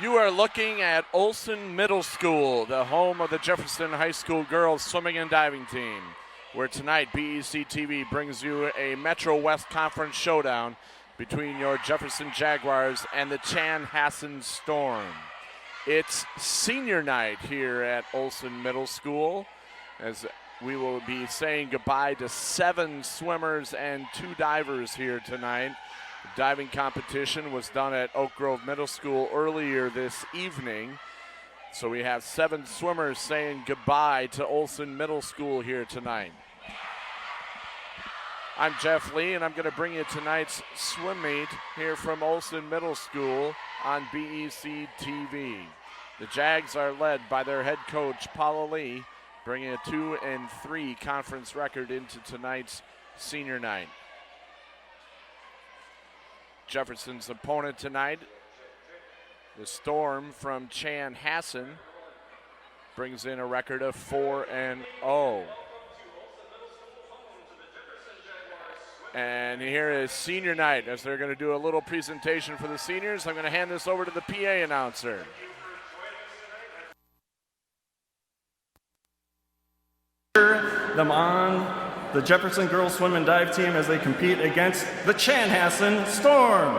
You are looking at Olson Middle School, the home of the Jefferson High School girls swimming and diving team, where tonight BEC-TV brings you a Metro West Conference showdown between your Jefferson Jaguars and the Chanhassen Storm. It's senior night here at Olson Middle School, as we will be saying goodbye to 7 swimmers and 2 divers here tonight. The diving competition was done at Oak Grove Middle School earlier this evening. So we have 7 swimmers saying goodbye to Olson Middle School here tonight. I'm Jeff Lee, and I'm going to bring you tonight's swim meet here from Olson Middle School on BEC-TV. The Jags are led by their head coach, Paula Lee, bringing a 2-3 conference record into tonight's senior night. Jefferson's opponent tonight, the Storm from Chanhassen, brings in a record of 4-0. And here is senior night, as they're going to do a little presentation for the seniors. I'm going to hand this over to the PA announcer. Them on the Jefferson girls swim and dive team as they compete against the Chanhassen Storm.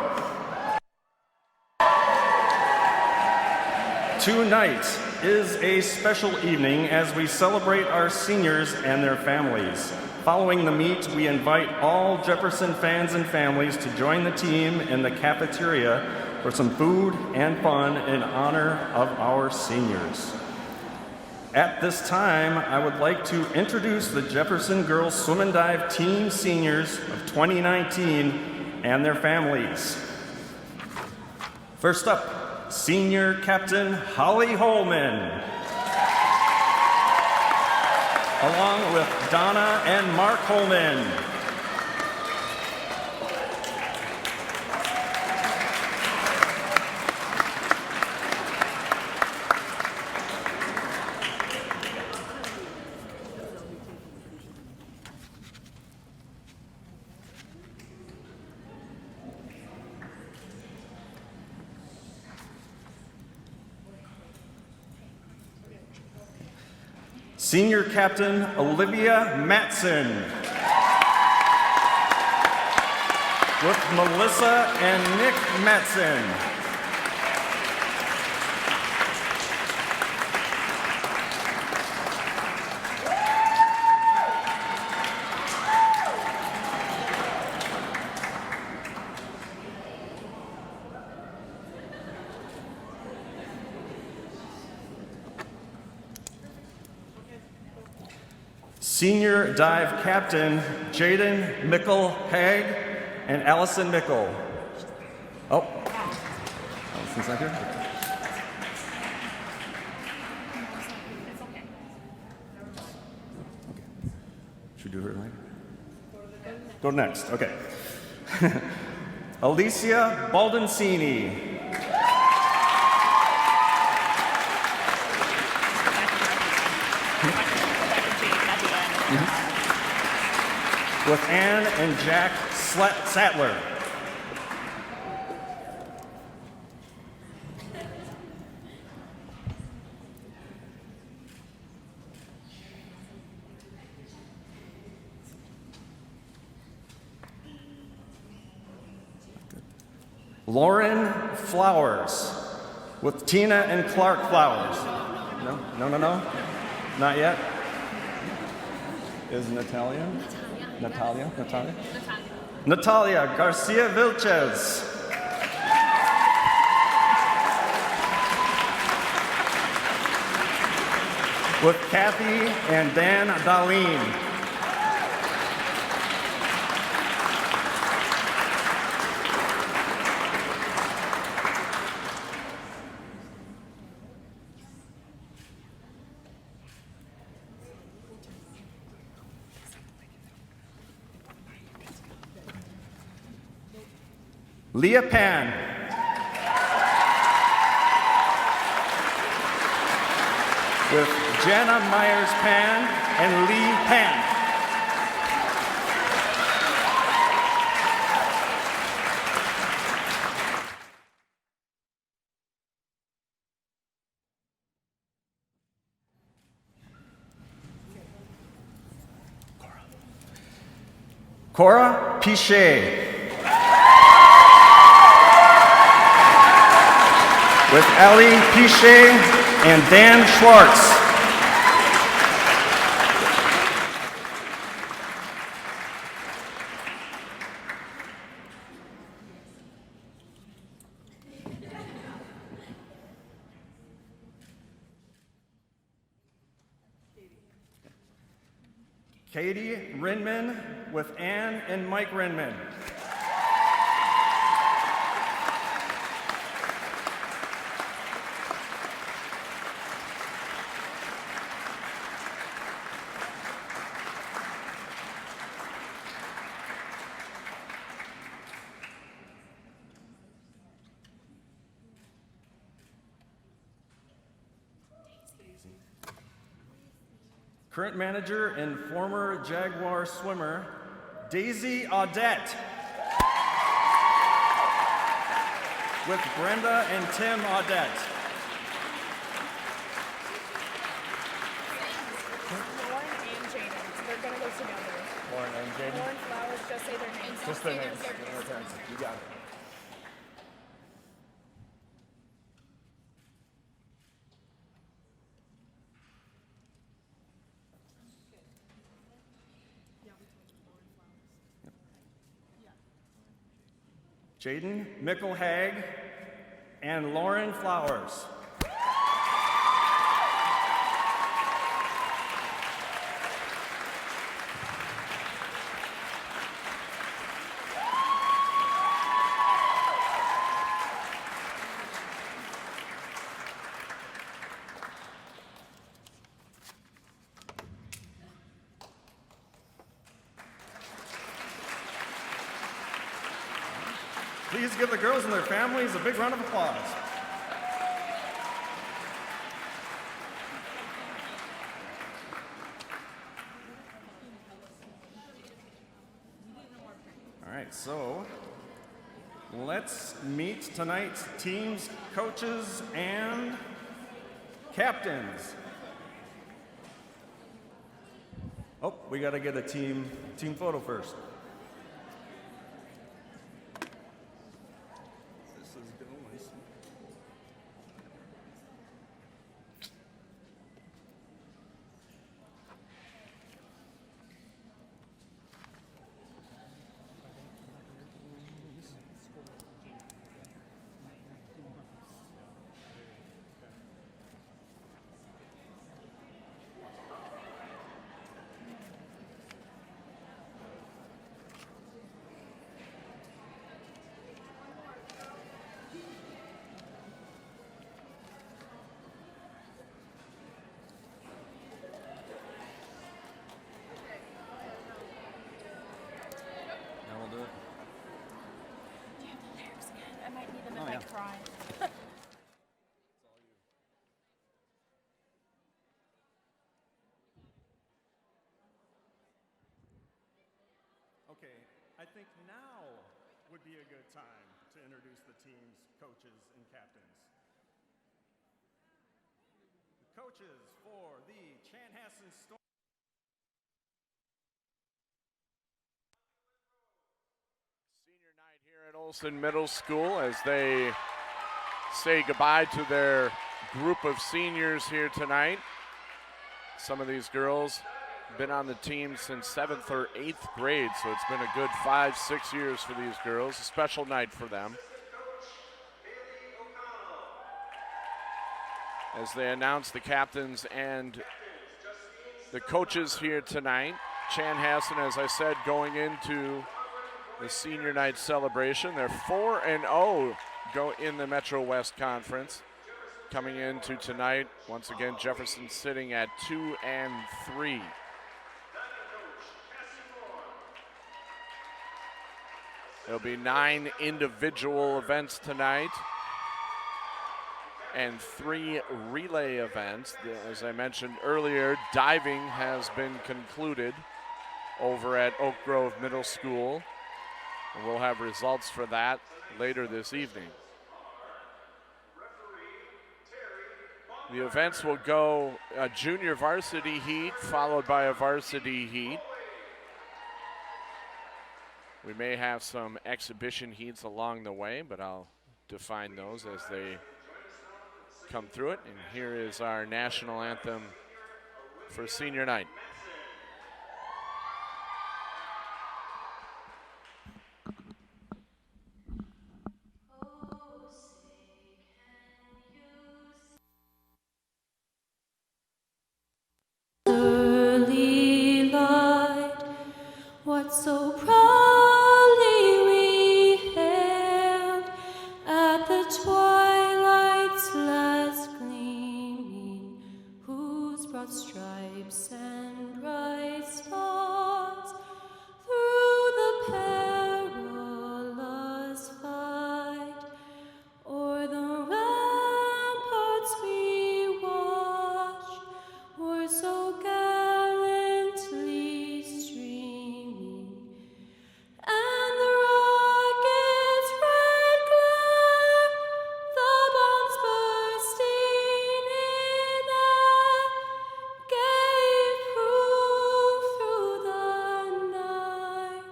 Tonight is a special evening as we celebrate our seniors and their families. Following the meet, we invite all Jefferson fans and families to join the team in the cafeteria for some food and fun in honor of our seniors. At this time, I would like to introduce the Jefferson Girls Swim and Dive Team Seniors of 2019 and their families. First up, Senior Captain Holly Holman, along with Donna and Mark Holman. Senior Captain Olivia Matson, with Melissa and Nick Matson. Senior Dive Captain Jaden Mickle-Haig and Allison Mickle. Oh, Allison's not here? Okay. Should we do her later? Go next, okay. Alicia Baldancini. With Ann and Jack Sattler. Lauren Flowers with Tina and Clark Flowers. No, not yet. Is Natalia? Natalia Garcia Vilches. With Kathy and Dan Darlene. Leah Pan. With Jana Myers Pan and Lee Pan. Cora Pichet. With Ali Pichet and Dan Schwartz. Katie Rinman with Ann and Mike Rinman. Current manager and former Jaguar swimmer, Daisy Audette. With Brenda and Tim Audette. Lauren and Jaden. So they're going to go together. Lauren and Jaden? Lauren Flowers, just say their names. Just their names. You got it. Jaden Mickelhag and Lauren Flowers. Please give the girls and their families a big round of applause. All right, so let's meet tonight's teams, coaches, and captains. Oh, we got to get a team photo first. Cry. Okay, I think now would be a good time to introduce the team's coaches and captains. The coaches for the Chanhassen Storm. Senior night here at Olson Middle School as they say goodbye to their group of seniors here tonight. Some of these girls been on the team since 7th or 8th grade, so it's been a good 5-6 years for these girls. A special night for them. As they announce the captains and the coaches here tonight. Chanhassen, as I said, going into the senior night celebration. They're 4-0 go in the Metro West Conference. Coming into tonight, once again, Jefferson sitting at 2-3. There'll be 9 individual events tonight and 3 relay events. As I mentioned earlier, diving has been concluded over at Oak Grove Middle School. And we'll have results for that later this evening. The events will go a junior varsity heat followed by a varsity heat. We may have some exhibition heats along the way, but I'll define those as they come through it. And here is our national anthem for senior night. Early light, what so proudly we hailed at the twilight's last gleaming, whose broad stripes and bright stars through the perilous fight o'er the ramparts we watched were so gallantly streaming, and the rocket's red glare, the bombs bursting in air, gave proof through the night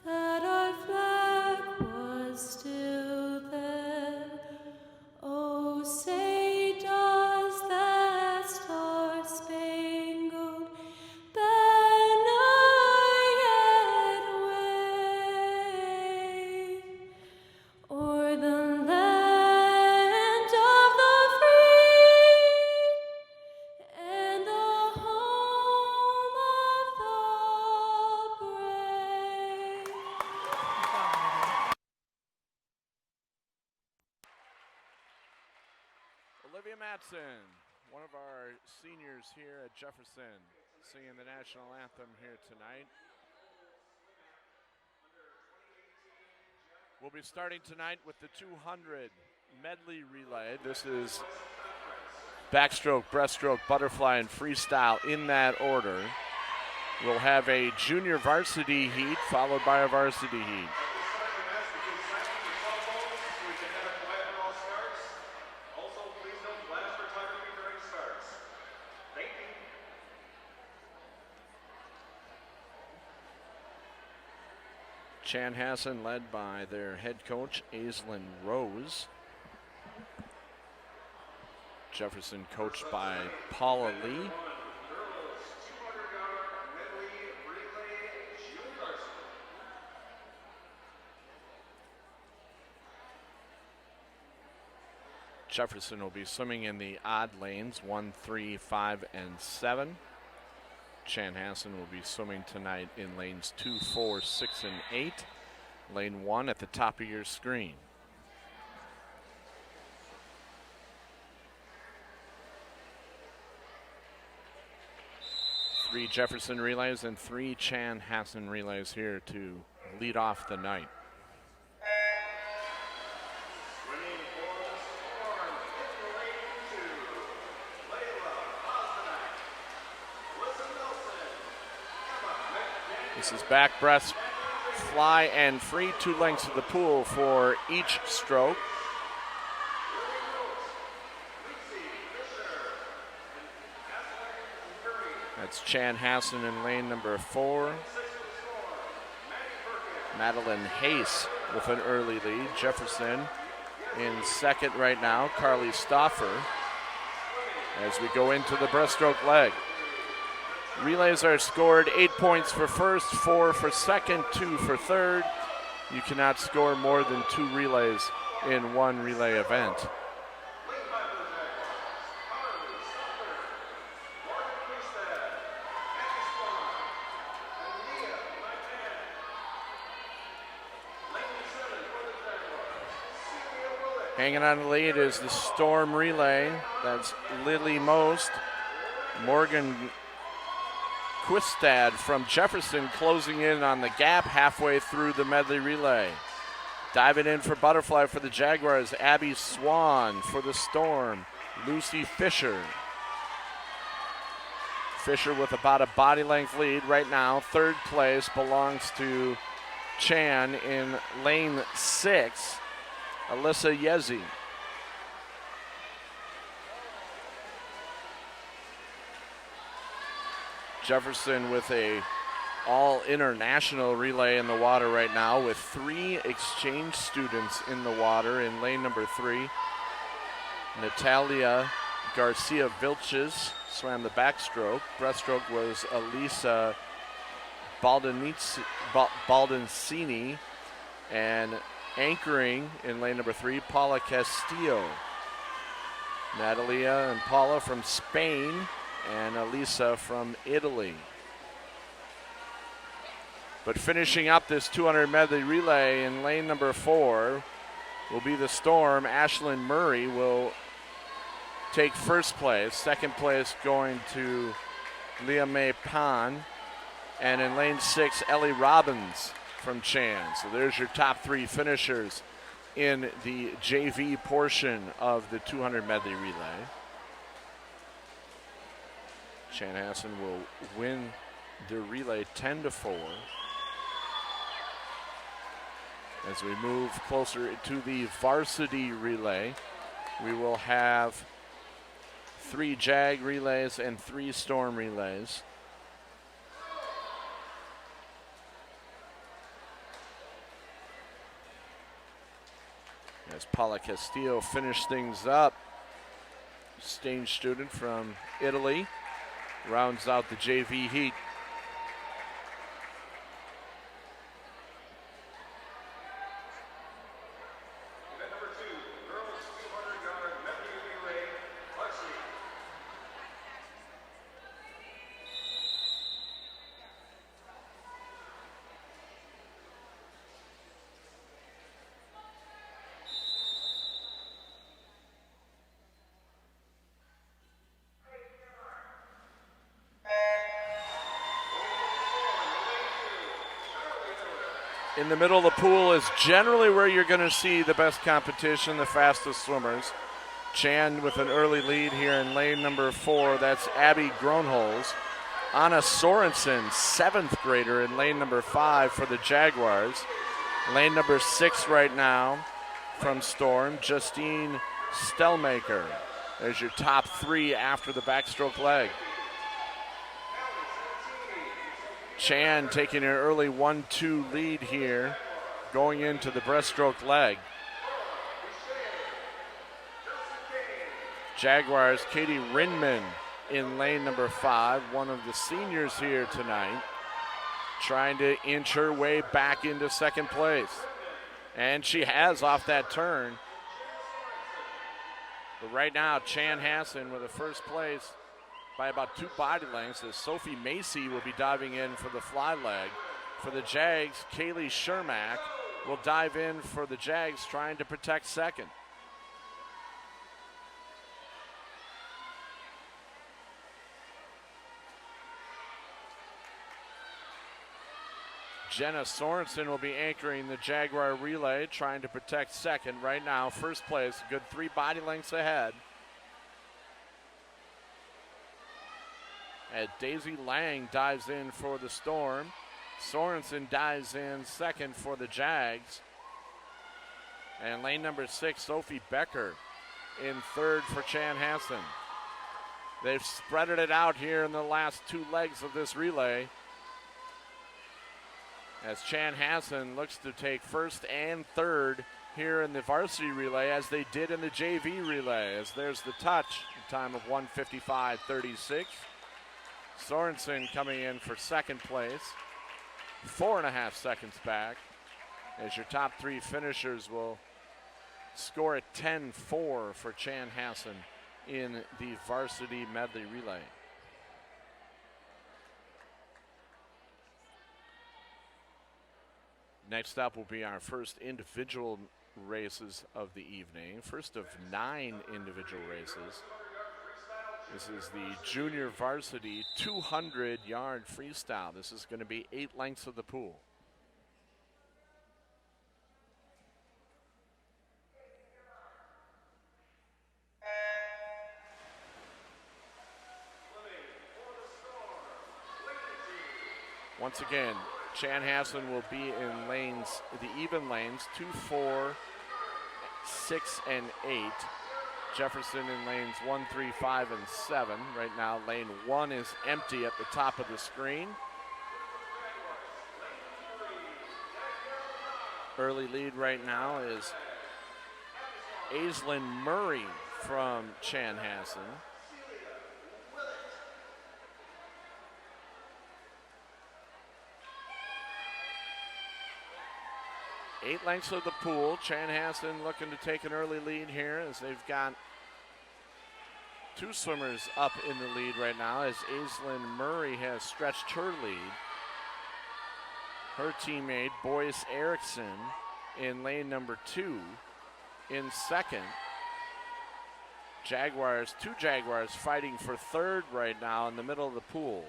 that our flag was still there. Oh, say does that star-spangled banner yet wave o'er the land of the free and the home of the brave? Olivia Matson, one of our seniors here at Jefferson, singing the national anthem here tonight. We'll be starting tonight with the 200 medley relay. This is backstroke, breaststroke, butterfly, and freestyle in that order. We'll have a junior varsity heat followed by a varsity heat. Chanhassen led by their head coach, Aislinn Rose. Jefferson coached by Paula Lee. Jefferson will be swimming in the odd lanes, 1, 3, 5, and 7. Chanhassen will be swimming tonight in lanes 2, 4, 6, and 8. Lane 1 at the top of your screen. Three Jefferson relays and 3 Chanhassen relays here to lead off the night. This is back breast, fly, and free. 2 lengths of the pool for each stroke. That's Chanhassen in lane number 4. Madeline Hayes with an early lead. Jefferson in second right now. Carly Stauffer as we go into the breaststroke leg. Relays are scored 8 points for first, 4 for second, 2 for third. You cannot score more than 2 relays in one relay event. Hanging on the lead is the Storm relay. That's Lily Most. Morgan Quistad from Jefferson closing in on the gap halfway through the medley relay. Diving in for butterfly for the Jaguars, Abby Swan. For the Storm, Lucy Fisher. Fisher with about a body length lead right now. Third place belongs to Chan in lane 6, Alyssa Yezi. Jefferson with a all international relay in the water right now with 3 exchange students in the water in lane number 3. Natalia Garcia Vilches swam the backstroke. Breaststroke was Elisa Baldancini, and anchoring in lane number 3, Paula Castillo. Natalia and Paula from Spain, and Elisa from Italy. But finishing up this 200 medley relay in lane number 4 will be the Storm. Ashlyn Murray will take first place. Second place going to Leah May Pan. And in lane 6, Ellie Robbins from Chan. So there's your top 3 finishers in the JV portion of the 200 medley relay. Chanhassen will win the relay 10-4. As we move closer to the varsity relay, we will have 3 JAG relays and 3 Storm relays. As Paula Castillo finished things up, exchange student from Italy, rounds out the JV heat. In the middle of the pool is generally where you're going to see the best competition, the fastest swimmers. Chan with an early lead here in lane number 4. That's Abby Gronholz. Anna Sorensen, 7th grader, in lane number 5 for the Jaguars. Lane number 6 right now from Storm, Justine Stellmaker. There's your top 3 after the backstroke leg. Chan taking an early 1-2 lead here going into the breaststroke leg. Jaguars, Katie Rinman in lane number 5, one of the seniors here tonight, trying to inch her way back into second place. And she has off that turn. But right now, Chanhassen with a first place by about 2 body lengths, as Sophie Macy will be diving in for the fly leg. For the Jags, Kaylee Shermack will dive in for the Jags, trying to protect second. Jenna Sorensen will be anchoring the Jaguar relay, trying to protect second right now. First place, a good 3 body lengths ahead. As Daisy Lang dives in for the Storm. Sorensen dives in second for the Jags. And lane number 6, Sophie Becker in third for Chanhassen. They've spreaded it out here in the last 2 legs of this relay, as Chanhassen looks to take first and third here in the varsity relay, as they did in the JV relay. As there's the touch, a time of 1:55.36. Sorensen coming in for second place, 4.5 seconds back, as your top 3 finishers will score at 10-4 for Chanhassen in the varsity medley relay. Next up will be our first individual races of the evening, first of 9 individual races. This is the junior varsity 200-yard freestyle. This is going to be 8 lengths of the pool. Once again, Chanhassen will be in lanes, the even lanes, 2, 4, 6, and 8. Jefferson in lanes 1, 3, 5, and 7. Right now, lane 1 is empty at the top of the screen. Early lead right now is Aislinn Murray from Chanhassen. Eight lengths of the pool. Chanhassen looking to take an early lead here as they've got two swimmers up in the lead right now as Aislinn Murray has stretched her lead. Her teammate, Boyce Erickson, in lane number 2 in second. Two Jaguars fighting for third right now in the middle of the pool.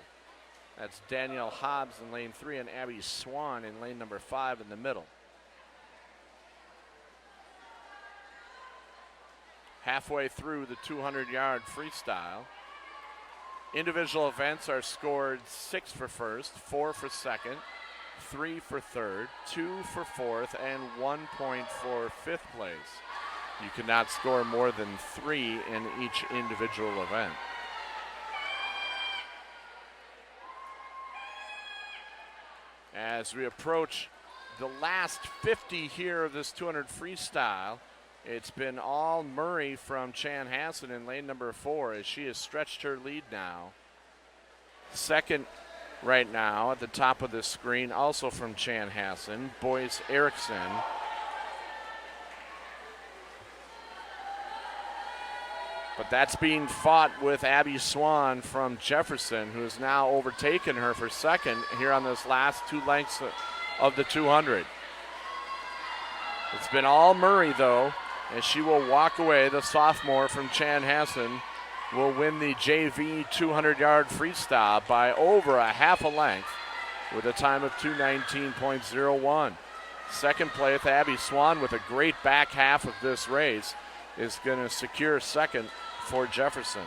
That's Danielle Hobbs in lane 3 and Abby Swan in lane number 5 in the middle. Halfway through the 200-yard freestyle. Individual events are scored 6 for first, 4 for second, 3 for third, 2 for fourth, and 1 point for fifth place. You cannot score more than 3 in each individual event. As we approach the last 50 here of this 200 freestyle, it's been all Murray from Chanhassen in lane number 4 as she has stretched her lead now. Second right now at the top of the screen, also from Chanhassen, Boyce Erickson. But that's being fought with Abby Swan from Jefferson, who has now overtaken her for second here on this last 2 lengths of the 200. It's been all Murray, though, as she will walk away. The sophomore from Chanhassen will win the JV 200-yard freestyle by over a half a length with a time of 2:19.01. Second place, Abby Swan, with a great back half of this race, is going to secure second for Jefferson.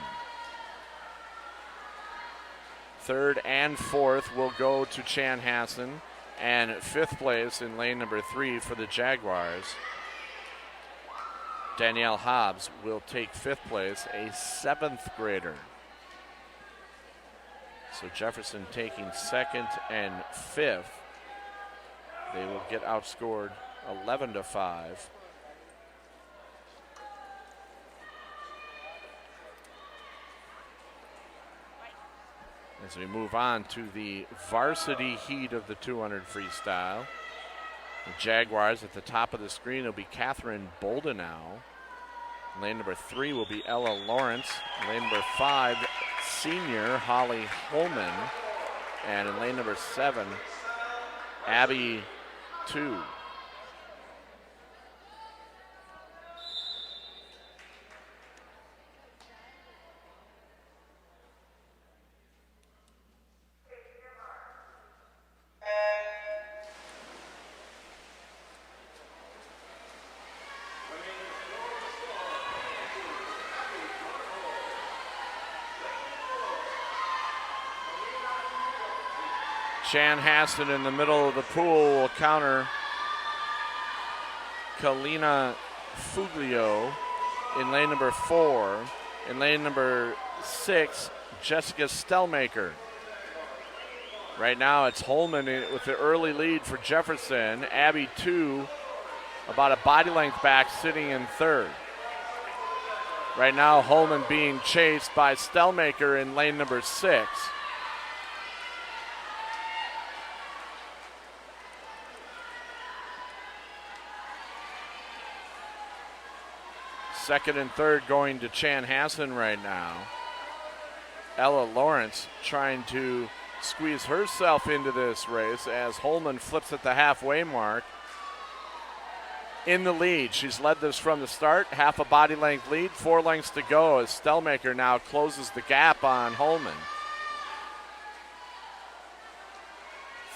Third and fourth will go to Chanhassen, and fifth place in lane number 3 for the Jaguars. Danielle Hobbs will take fifth place, a 7th grader. So Jefferson taking second and fifth. They will get outscored 11-5. As we move on to the varsity heat of the 200 freestyle. The Jaguars at the top of the screen will be Catherine Boldenau. Lane number 3 will be Ella Lawrence. Lane number 5, senior Holly Holman. And in lane number 7, Abby 2. Chanhassen in the middle of the pool will counter Kalina Fuglio in lane number 4. In lane number 6, Jessica Stellmaker. Right now it's Holman with the early lead for Jefferson. Abby 2, about a body length back, sitting in third. Right now Holman being chased by Stellmaker in lane number 6. Second and third going to Chanhassen right now. Ella Lawrence trying to squeeze herself into this race as Holman flips at the halfway mark. In the lead, she's led this from the start, half a body length lead, 4 lengths to go as Stellmaker now closes the gap on Holman.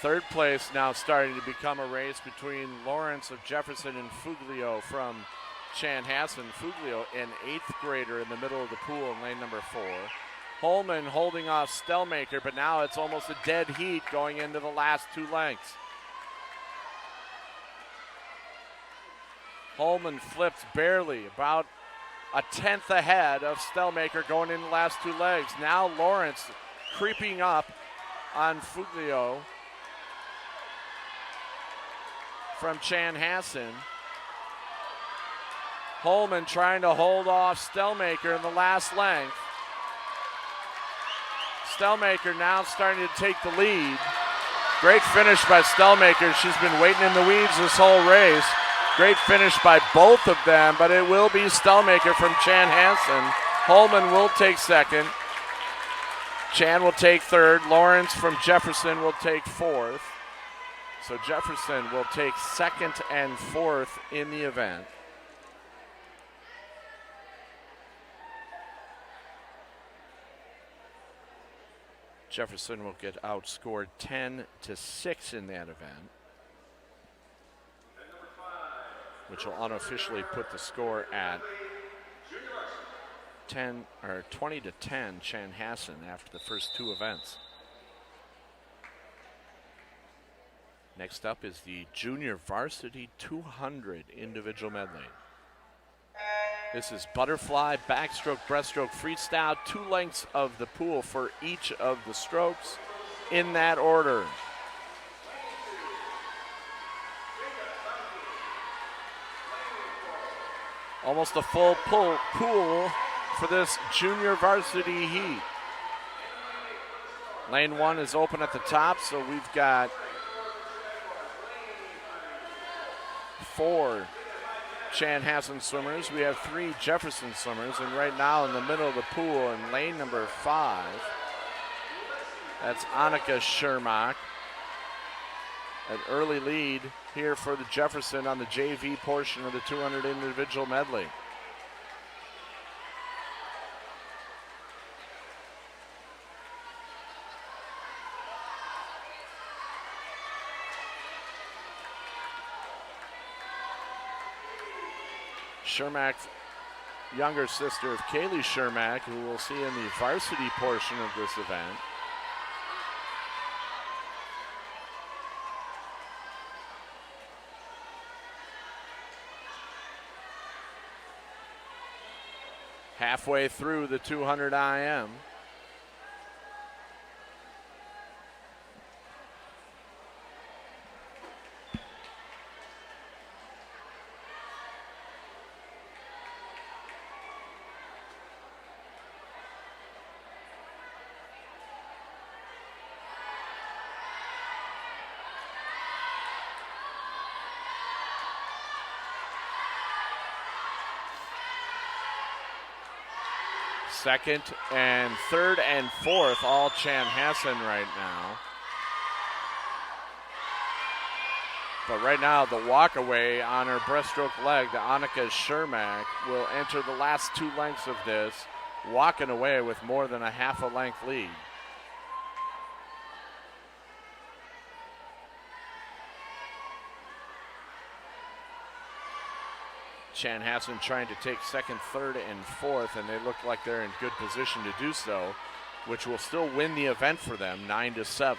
Third place now starting to become a race between Lawrence of Jefferson and Fuglio from Chanhassen. Fuglio, an 8th grader in the middle of the pool in lane number 4. Holman holding off Stellmaker, but now it's almost a dead heat going into the last 2 lengths. Holman flips barely, about a 10th ahead of Stellmaker going in the last 2 legs. Now Lawrence creeping up on Fuglio. from Chanhassen. Holman trying to hold off Stellmaker in the last length. Stellmaker now starting to take the lead. Great finish by Stellmaker. She's been waiting in the weeds this whole race. Great finish by both of them, but it will be Stellmaker from Chanhassen. Holman will take second. Chan will take third. Lawrence from Jefferson will take fourth. So Jefferson will take second and fourth in the event. Jefferson will get outscored 10-6 in that event, which will unofficially put the score at 20-10 Chanhassen after the first two events. Next up is the Junior Varsity 200 individual medley. This is butterfly, backstroke, breaststroke, freestyle, 2 lengths of the pool for each of the strokes in that order. Almost a full pool for this junior varsity heat. Lane 1 is open at the top, so we've got 4 Chanhassen swimmers. We have 3 Jefferson swimmers, and right now in the middle of the pool in lane number 5, that's Annika Schermach. An early lead here for the Jefferson on the JV portion of the 200 individual medley. Schermach's younger sister of Kaylee Schermach, who we'll see in the varsity portion of this event. Halfway through the 200 IM. Second and third and fourth, all Chanhassen right now. But right now, the walkaway on her breaststroke leg, the Annika Schermach, will enter the last 2 lengths of this, walking away with more than a half a length lead. Chanhassen trying to take second, third, and fourth, and they look like they're in good position to do so, which will still win the event for them, 9-7.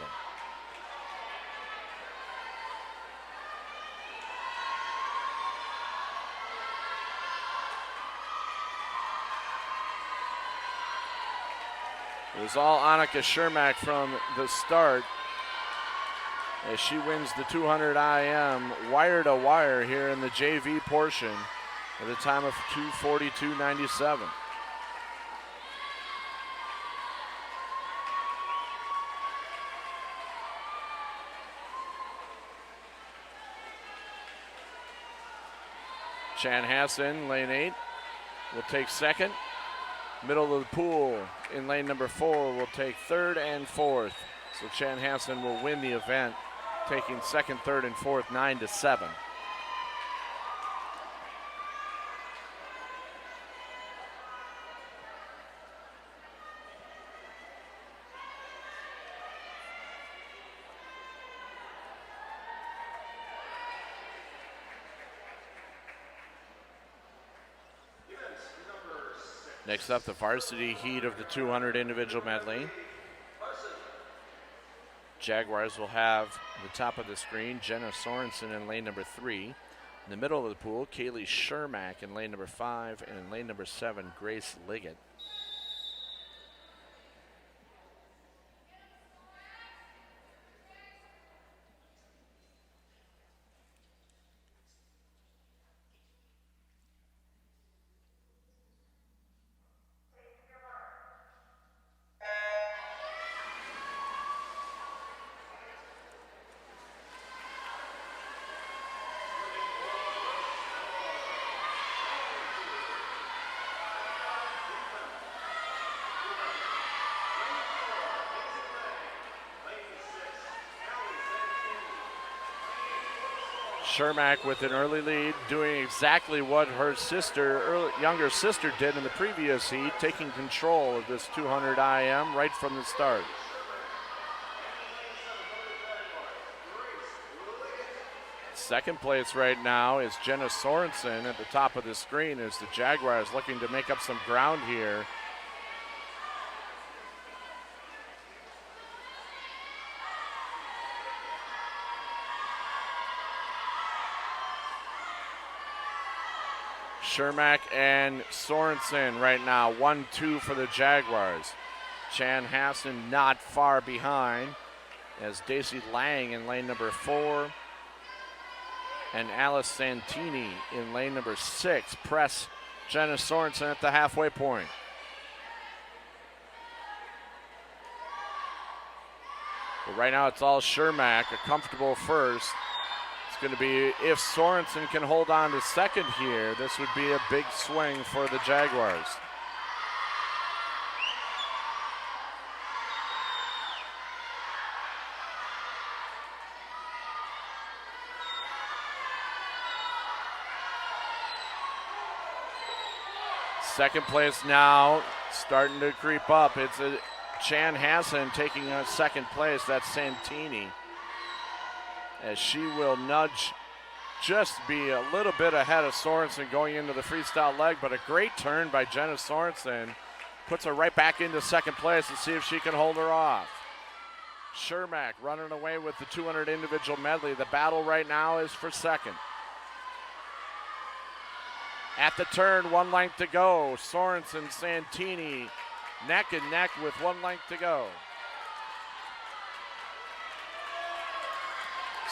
It was all Annika Schermach from the start as she wins the 200 IM wire to wire here in the JV portion at a time of 2:42.97. Chanhassen, lane 8, will take second. Middle of the pool in lane number 4 will take third and fourth. So Chanhassen will win the event, taking second, third, and fourth, 9-7. Next up, the varsity heat of the 200 individual medley. Jaguars will have at the top of the screen Jenna Sorensen in lane number 3. In the middle of the pool, Kaylee Schermach in lane number 5, and in lane number 7, Grace Liggett. Shermack with an early lead, doing exactly what her younger sister did in the previous heat, taking control of this 200 IM right from the start. Second place right now is Jenna Sorensen at the top of the screen as the Jaguars looking to make up some ground here. Shermack and Sorensen right now, 1-2 for the Jaguars. Chanhassen not far behind as Daisy Lang in lane number 4 and Alice Santini in lane number 6 press Jenna Sorensen at the halfway point. But right now it's all Shermack, a comfortable first. It's going to be, if Sorensen can hold on to second here, this would be a big swing for the Jaguars. Second place now, starting to creep up. It's a Chanhassen taking second place. That's Santini, as she will nudge, just be a little bit ahead of Sorensen going into the freestyle leg, but a great turn by Jenna Sorensen puts her right back into second place and see if she can hold her off. Shermack running away with the 200 individual medley. The battle right now is for second. At the turn, 1 length to go. Sorensen, Santini, neck and neck with 1 length to go.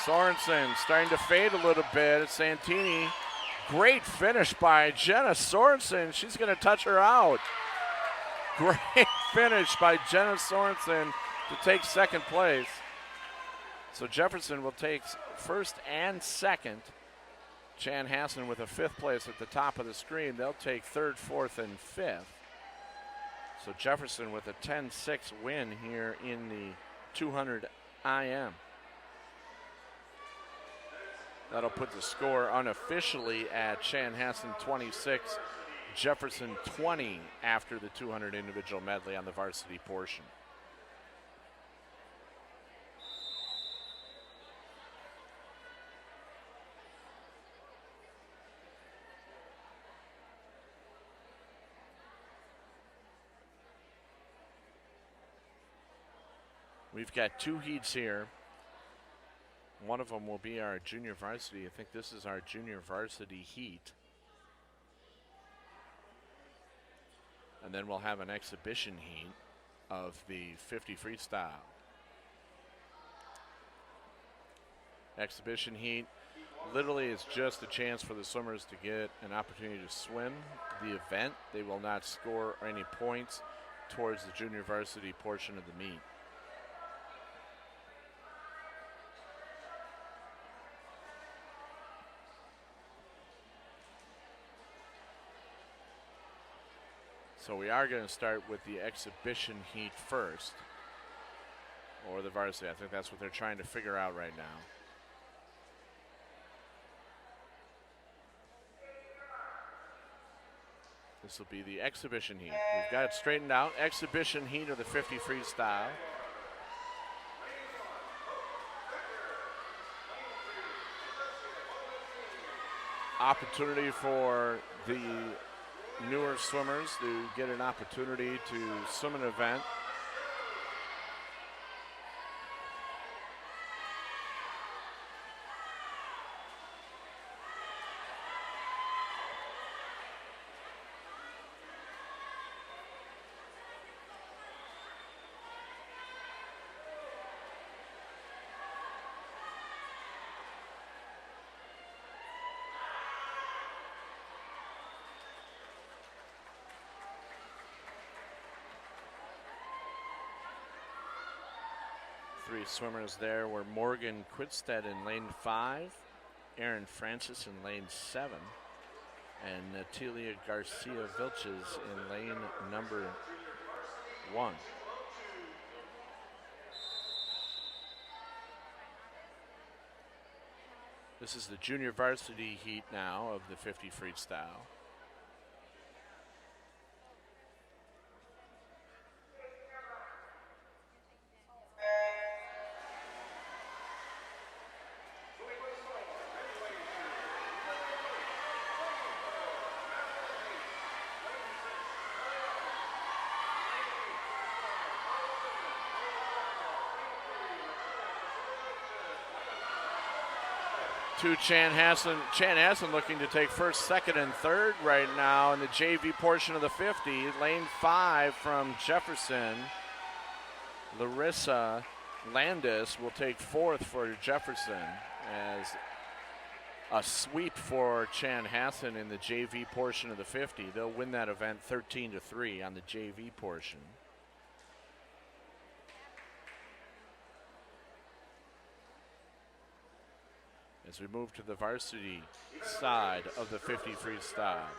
Sorensen starting to fade a little bit. Santini, great finish by Jenna Sorensen. She's going to touch her out. Great finish by Jenna Sorensen to take second place. So Jefferson will take first and second. Chanhassen with a 5th place at the top of the screen. They'll take 3rd, 4th, and 5th. So Jefferson with a 10-6 win here in the 200 IM. That'll put the score unofficially at Chanhassen 26, Jefferson 20 after the 200 individual medley on the varsity portion. We've got 2 heats here. One of them will be our junior varsity. I think this is our junior varsity heat. And then we'll have an exhibition heat of the 50 freestyle. Exhibition heat literally is just a chance for the swimmers to get an opportunity to swim the event. They will not score any points towards the junior varsity portion of the meet. So we are going to start with the exhibition heat first, or the varsity. I think that's what they're trying to figure out right now. This will be the exhibition heat. We've got it straightened out. Exhibition heat of the 50 freestyle. Opportunity for the newer swimmers to get an opportunity to swim an event. Three swimmers there were Morgan Quidstead in lane 5, Erin Francis in lane 7, and Natalia Garcia Vilches in lane number 1. This is the junior varsity heat now of the 50 freestyle. To Chanhassen. Chanhassen looking to take first, second, and third right now in the JV portion of the 50. Lane 5 from Jefferson. Larissa Landis will take fourth for Jefferson as a sweep for Chanhassen in the JV portion of the 50. They'll win that event 13-3 on the JV portion. As we move to the varsity side of the 50 freestyle,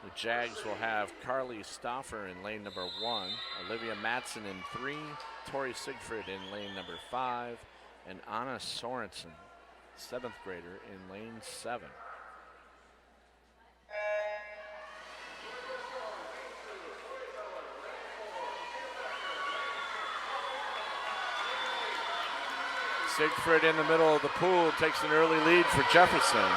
the Jags will have Carly Stauffer in lane number 1, Olivia Matson in 3, Tori Sigfrid in lane number 5, and Anna Sorensen, 7th grader, in lane 7. Sigfrid in the middle of the pool takes an early lead for Jefferson.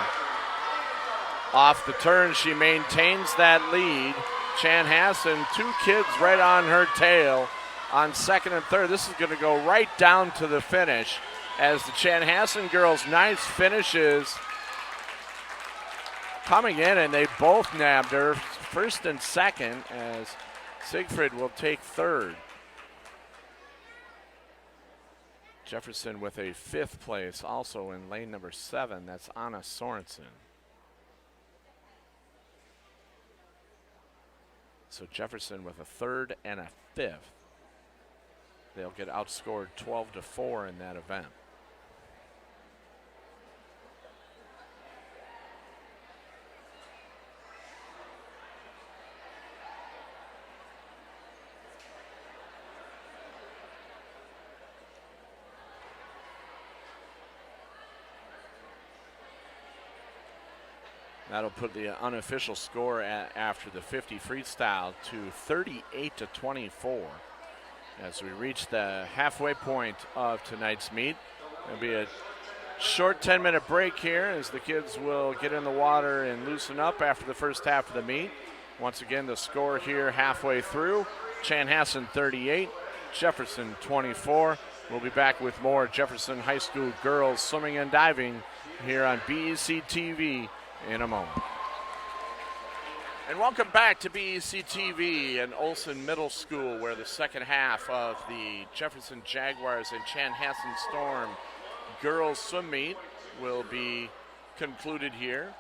Off the turn, she maintains that lead. Chanhassen, 2 kids right on her tail on second and third. This is going to go right down to the finish as the Chanhassen girls' nice finishes coming in, and they both nabbed her first and second as Sigfrid will take third. Jefferson with a 5th place, also in lane number 7. That's Anna Sorensen. So Jefferson with a 3rd and a 5th. They'll get outscored 12-4 in that event. That'll put the unofficial score after the 50 freestyle to 38-24 as we reach the halfway point of tonight's meet. There'll be a short 10-minute break here as the kids will get in the water and loosen up after the first half of the meet. Once again, the score here halfway through, Chanhassen 38, Jefferson 24. We'll be back with more Jefferson High School girls swimming and diving here on BEC-TV in a moment. And welcome back to BEC-TV and Olson Middle School, where the second half of the Jefferson Jaguars and Chanhassen Storm girls swim meet will be concluded here.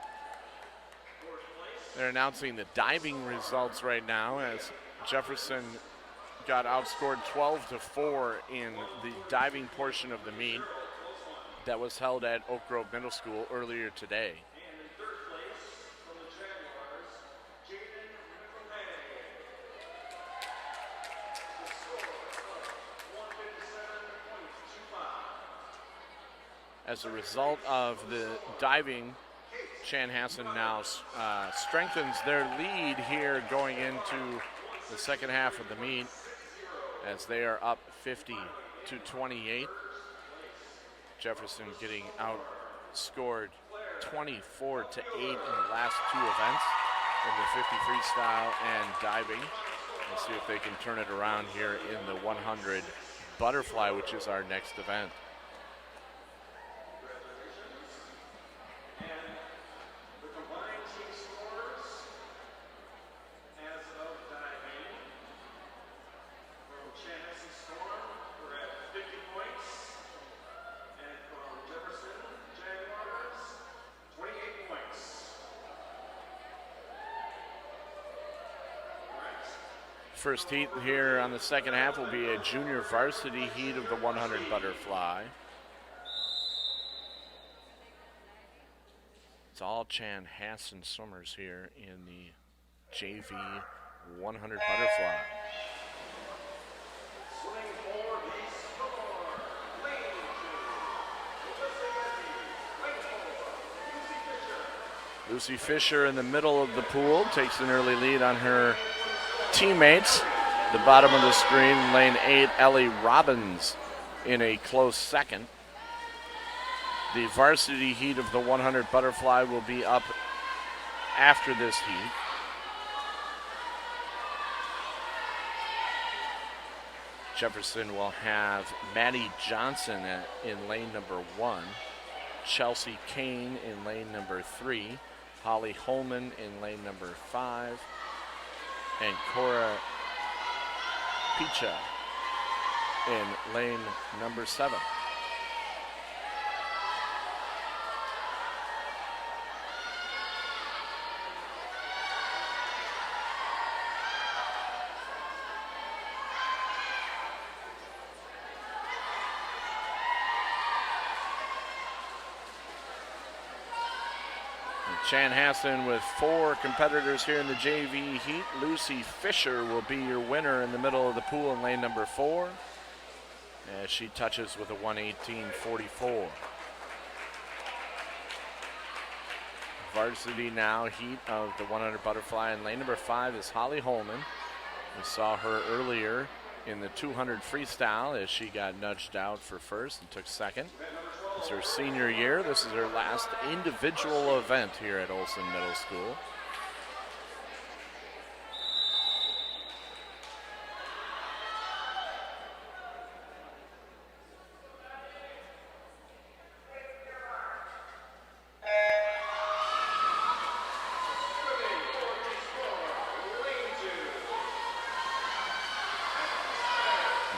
They're announcing the diving results right now as Jefferson got outscored 12-4 in the diving portion of the meet that was held at Oak Grove Middle School earlier today. As a result of the diving, Chanhassen now strengthens their lead here going into the second half of the meet as they are up 50-28. Jefferson getting outscored 24-8 in the last 2 events in the 50 freestyle and diving. Let's see if they can turn it around here in the 100 butterfly, which is our next event. First heat here on the second half will be a junior varsity heat of the 100 butterfly. It's all Chanhassen swimmers here in the JV 100 butterfly. Lucy Fisher in the middle of the pool takes an early lead on her teammates. The bottom of the screen, lane 8, Ellie Robbins in a close second. The varsity heat of the 100 butterfly will be up after this heat. Jefferson will have Maddie Johnson in lane number 1, Chelsea Kane in lane number 3, Holly Holman in lane number 5, and Cora Picha in lane number 7. Chanhassen with 4 competitors here in the JV heat. Lucy Fisher will be your winner in the middle of the pool in lane number 4 as she touches with a 1:18.44. Varsity now heat of the 100 butterfly in lane number 5 is Holly Holman. We saw her earlier in the 200 freestyle as she got nudged out for first and took second. It's her senior year. This is her last individual event here at Olson Middle School.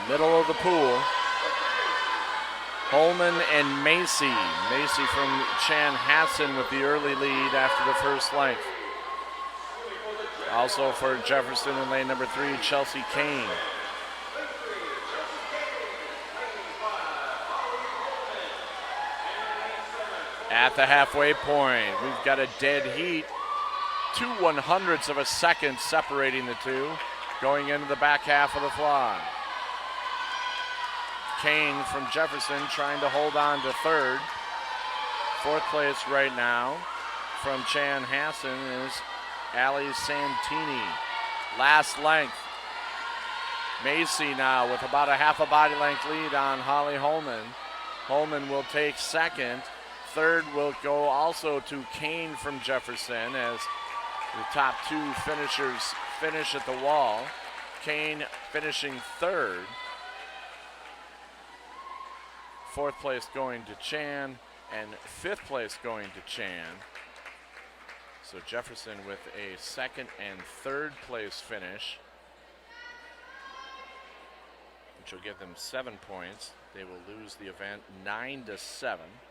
Middle of the pool. Holman and Macy. Macy from Chanhassen with the early lead after the first length. Also for Jefferson in lane number 3, Chelsea Kane. At the halfway point, we've got a dead heat. 2/100ths of a second separating the two going into the back half of the fly. Kane from Jefferson trying to hold on to third. 4th place right now from Chanhassen is Allie Santini. Last length. Macy now with about a half a body length lead on Holly Holman. Holman will take second. Third will go also to Kane from Jefferson as the top 2 finishers finish at the wall. Kane finishing third. 4th place going to Chan, and 5th place going to Chan. So Jefferson with a 2nd and 3rd place finish, which will give them 7 points. They will lose the event 9-7.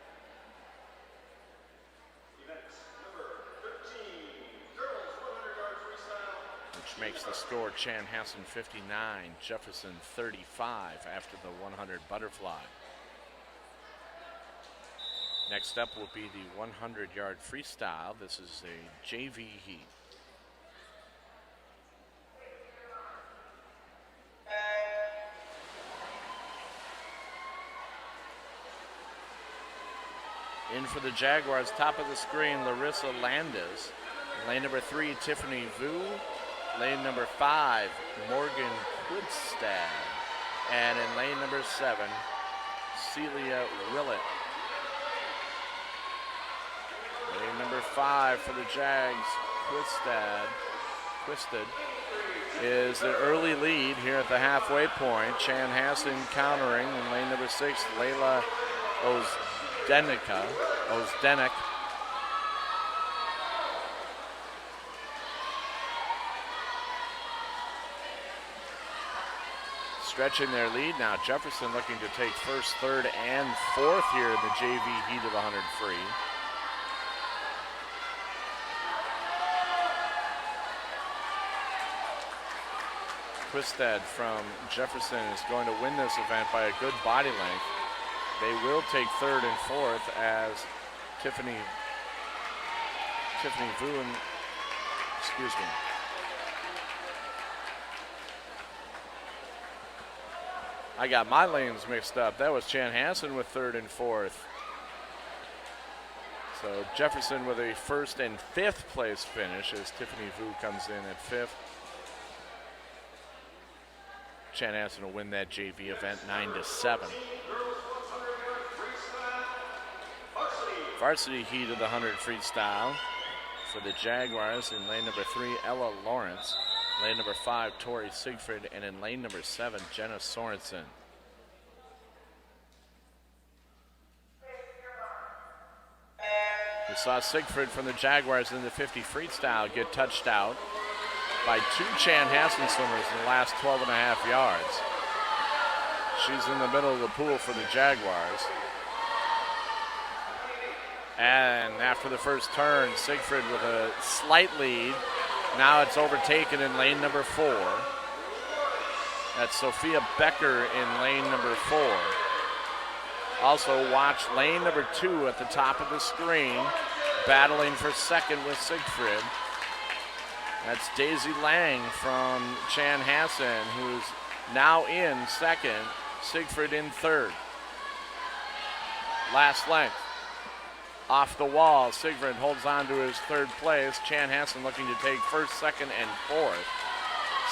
Which makes the score Chanhassen 59, Jefferson 35 after the 100 butterfly. Next up will be the 100-yard freestyle. This is a JV heat. In for the Jaguars, top of the screen, Larissa Landis. Lane number 3, Tiffany Vu. Lane number 5, Morgan Quidstad. And in lane number 7, Celia Willett. Lane number 5 for the Jags, Quisted, is the early lead here at the halfway point. Chanhassen countering in lane number 6, Layla Ozdenik. Stretching their lead now. Jefferson looking to take 1st, 3rd, and 4th here in the JV heat of the 100 free. Quistad from Jefferson is going to win this event by a good body length. They will take 3rd and 4th as Tiffany Vuon, excuse me. I got my lanes mixed up. That was Chanhassen with 3rd and 4th. So Jefferson with a first and fifth place finish as Tiffany Vu comes in at fifth. Chanhassen will win that JV event 9-7. Varsity heat of the 100 freestyle for the Jaguars in lane number 3, Ella Lawrence. Lane number 5, Tori Siegfried. And in lane number 7, Jenna Sorensen. We saw Siegfried from the Jaguars in the 50 freestyle get touched out by 2 Chanhassen swimmers in the last 12.5 yards. She's in the middle of the pool for the Jaguars. And after the first turn, Siegfried with a slight lead. Now it's overtaken in lane number 4. That's Sophia Becker in lane number 4. Also watch lane number 2 at the top of the screen, battling for second with Siegfried. That's Daisy Lang from Chanhassen, who's now in second, Siegfried in third. Last length. Off the wall, Siegfried holds on to his third place. Chanhassen looking to take first, second, and fourth.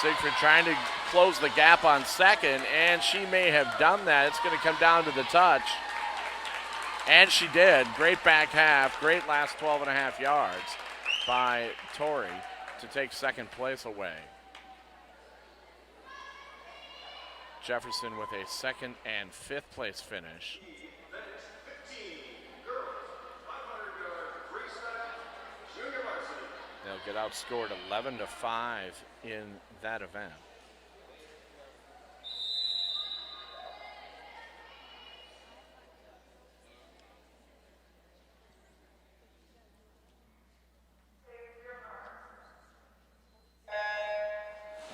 Siegfried trying to close the gap on second, and she may have done that. It's going to come down to the touch. And she did. Great back half, great last 12.5 yards by Tori to take second place away. Jefferson with a second and fifth place finish. They'll get outscored 11-5 in that event.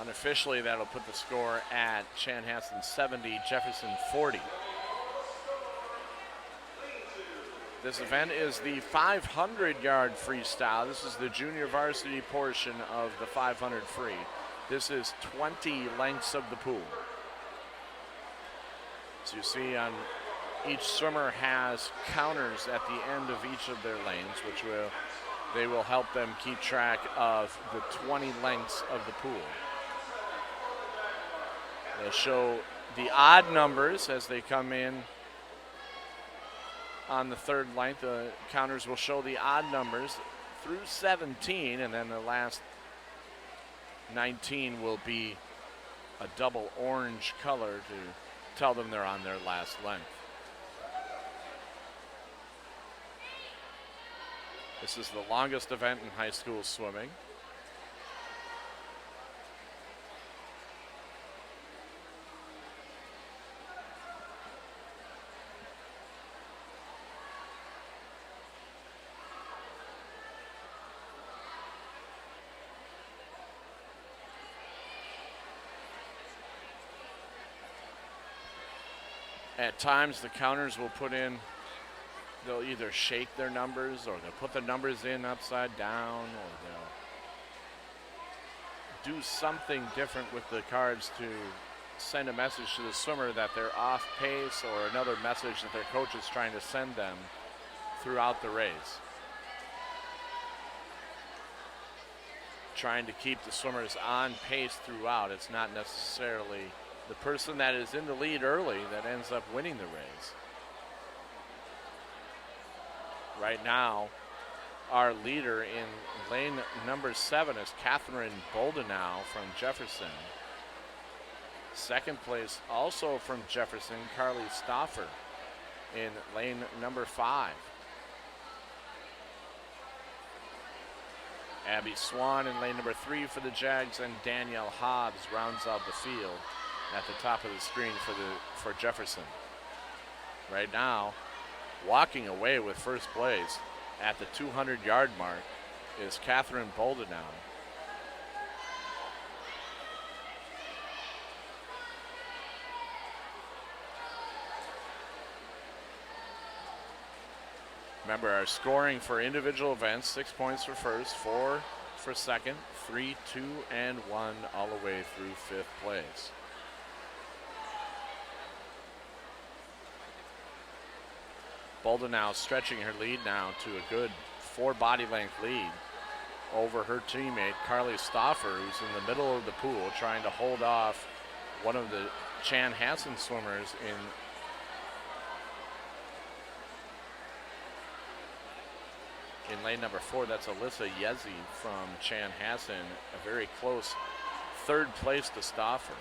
Unofficially, that'll put the score at Chanhassen 70, Jefferson 40. This event is the 500-yard freestyle. This is the junior varsity portion of the 500 free. This is 20 lengths of the pool. So you see on each swimmer has counters at the end of each of their lanes, which they will help them keep track of the 20 lengths of the pool. They'll show the odd numbers as they come in. On the third length, the counters will show the odd numbers through 17, and then the last 19 will be a double orange color to tell them they're on their last length. This is the longest event in high school swimming. At times, the counters will put in, they'll either shake their numbers or they'll put the numbers in upside down, or they'll do something different with the cards to send a message to the swimmer that they're off pace, or another message that their coach is trying to send them throughout the race. Trying to keep the swimmers on pace throughout. It's not necessarily the person that is in the lead early that ends up winning the race. Right now, our leader in lane number 7 is Catherine Boldenau from Jefferson. Second place also from Jefferson, Carly Stauffer in lane number 5. Abby Swan in lane number 3 for the Jags, and Danielle Hobbs rounds out the field at the top of the screen for Jefferson. Right now, walking away with first place at the 200-yard mark is Catherine Boldenau. Remember, our scoring for individual events: 6 points for first, 4 for second, 3, 2, and 1 all the way through fifth place. Bolden now stretching her lead now to a good 4 body length lead over her teammate Carly Stauffer, who's in the middle of the pool trying to hold off one of the Chanhassen swimmers in lane number 4. That's Alyssa Yezi from Chanhassen, a very close 3rd place to Stauffer.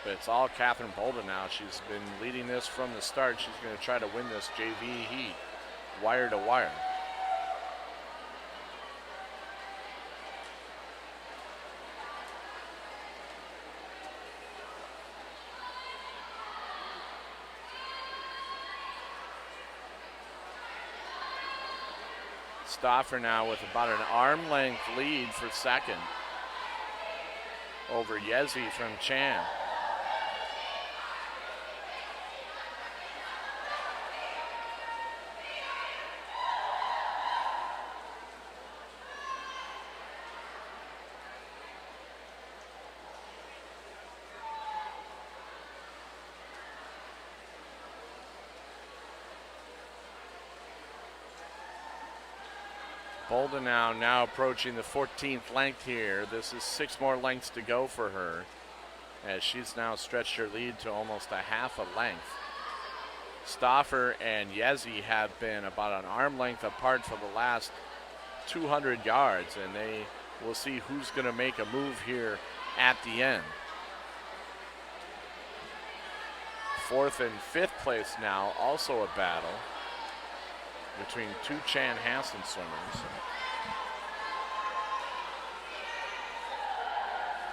But it's all Catherine Bolden now. She's been leading this from the start. She's going to try to win this JV heat wire to wire. Stauffer now with about an arm length lead for second over Yezi from Chan. Bolden now approaching the 14th length here. This is 6 more lengths to go for her, as she's now stretched her lead to almost a half a length. Stauffer and Yezi have been about an arm length apart for the last 200 yards, and they will see who's going to make a move here at the end. 4th and 5th place now, also a battle between 2 Chanhassen swimmers.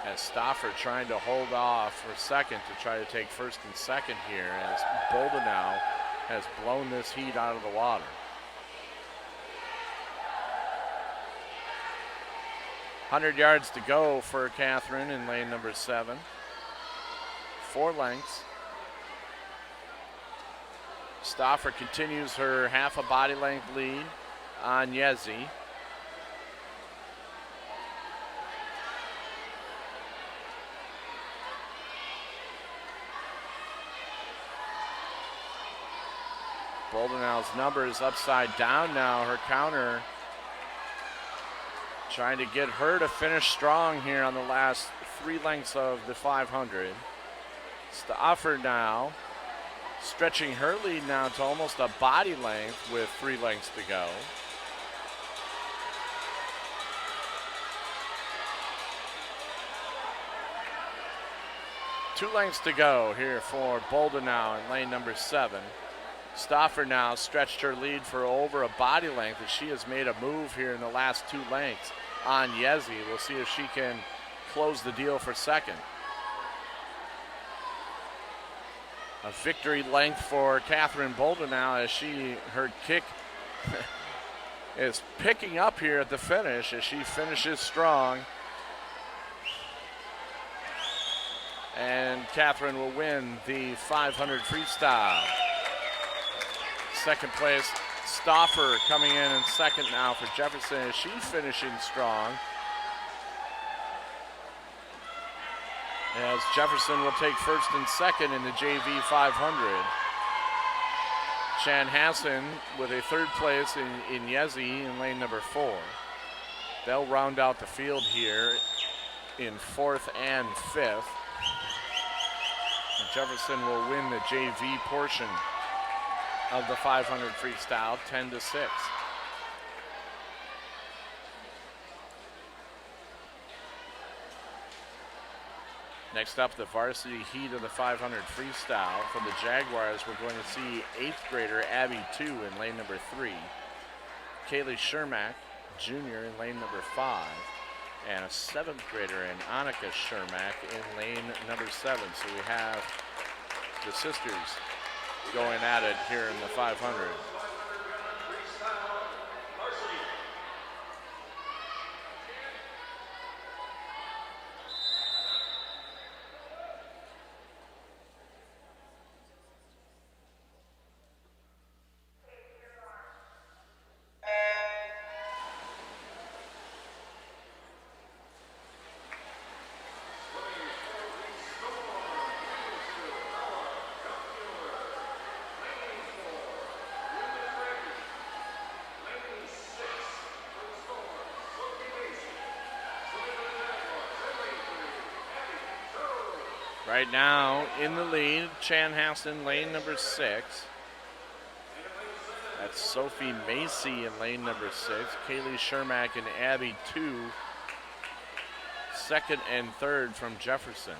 As Stauffer trying to hold off for second to try to take 1st and 2nd here, as Bolden now has blown this heat out of the water. "100 yards to go for Catherine in lane number 7. 4 lengths. Stauffer continues her half a body length lead on Yezi. Boldenau's numbers upside down now. Her counter trying to get her to finish strong here on the last 3 lengths of the 500. Stauffer now stretching her lead now to almost a body length with 3 lengths to go. Two lengths to go here for Bolden now in lane number 7. Stauffer now stretched her lead for over a body length as she has made a move here in the last 2 lengths on Yezi. We'll see if she can close the deal for second. A victory length for Catherine Bolden now as her kick is picking up here at the finish as she finishes strong. And Catherine will win the 500 freestyle. Second place, Stauffer coming in second now for Jefferson as she's finishing strong. As Jefferson will take 1st and 2nd in the JV 500. Chanhassen with a 3rd place in Yezi in lane number 4. They'll round out the field here in 4th and 5th. And Jefferson will win the JV portion of the 500 freestyle 10-6. Next up, the varsity heat of the 500 freestyle. From the Jaguars, we're going to see 8th grader Abby 2 in lane number 3. Kaylee Shermack, junior, in lane number 5. And a 7th grader in Annika Shermack in lane number 7. So we have the sisters going at it here in the 500. Right now in the lead, Chanhassen, lane number 6. That's Sophie Macy in lane number 6. Kaylee Shermack and Abby 2. Second and third from Jefferson.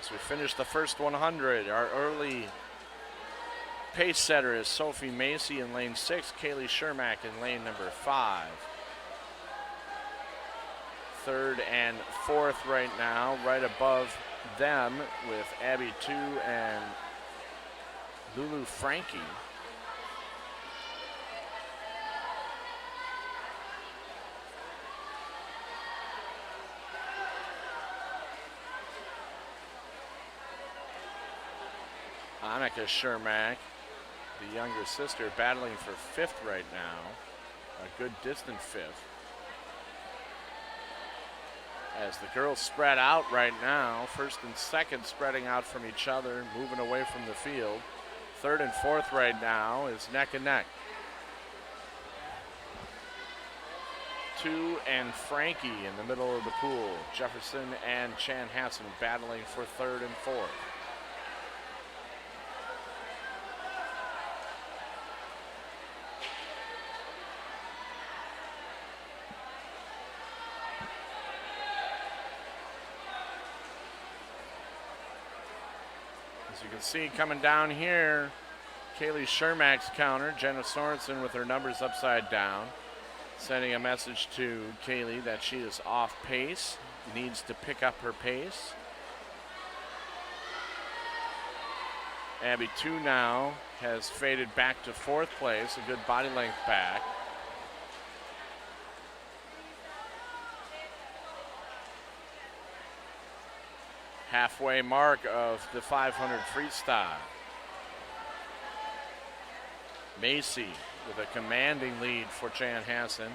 As we finish the first 100, our early pace setter is Sophie Macy in lane 6, Kaylee Shermack in lane number 5. Third and fourth right now, right above them with Abby 2 and Lulu Frankie. Annika Shermack, the younger sister, battling for 5th right now. A good distant 5th. As the girls spread out right now, first and second spreading out from each other, moving away from the field. Third and fourth right now is neck and neck. 2 and Frankie in the middle of the pool. Jefferson and Chanhassen battling for third and fourth. As you can see coming down here, Kaylee Shermack's counter, Jenna Sorensen with her numbers upside down, sending a message to Kaylee that she is off pace, needs to pick up her pace. Abby 2 now has faded back to 4th place, a good body length back. Halfway mark of the 500 freestyle. Macy with a commanding lead for Chanhassen.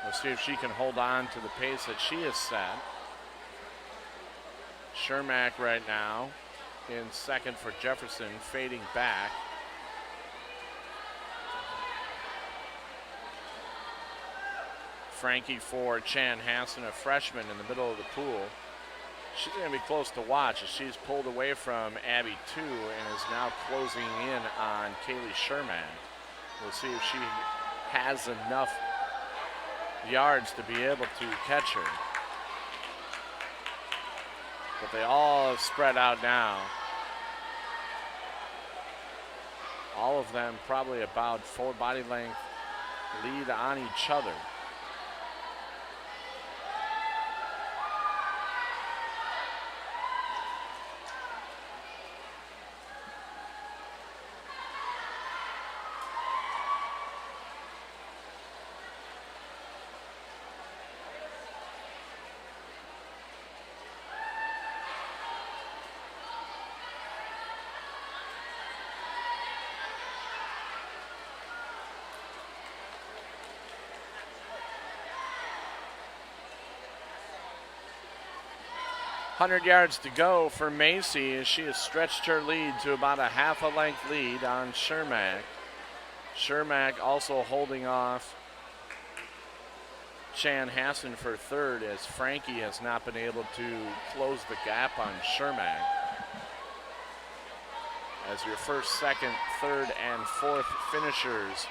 We'll see if she can hold on to the pace that she has set. Shermack right now in second for Jefferson, fading back. Frankie for Chanhassen, a freshman in the middle of the pool. She's going to be close to watch as she's pulled away from Abby 2 and is now closing in on Kaylee Shermack. We'll see if she has enough yards to be able to catch her. But they all have spread out now. All of them probably about 4 body length lead on each other. .100 yards to go for Macy as she has stretched her lead to about a half a length lead on Shermack. Shermack also holding off Chanhassen for third as Frankie has not been able to close the gap on Shermack. As your first, second, third, and fourth finishers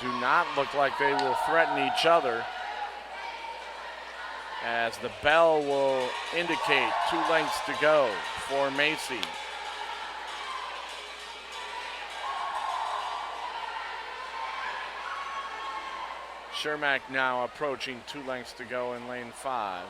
do not look like they will threaten each other, as the bell will indicate 2 lengths to go for Macy. Shermack now approaching 2 lengths to go in lane 5.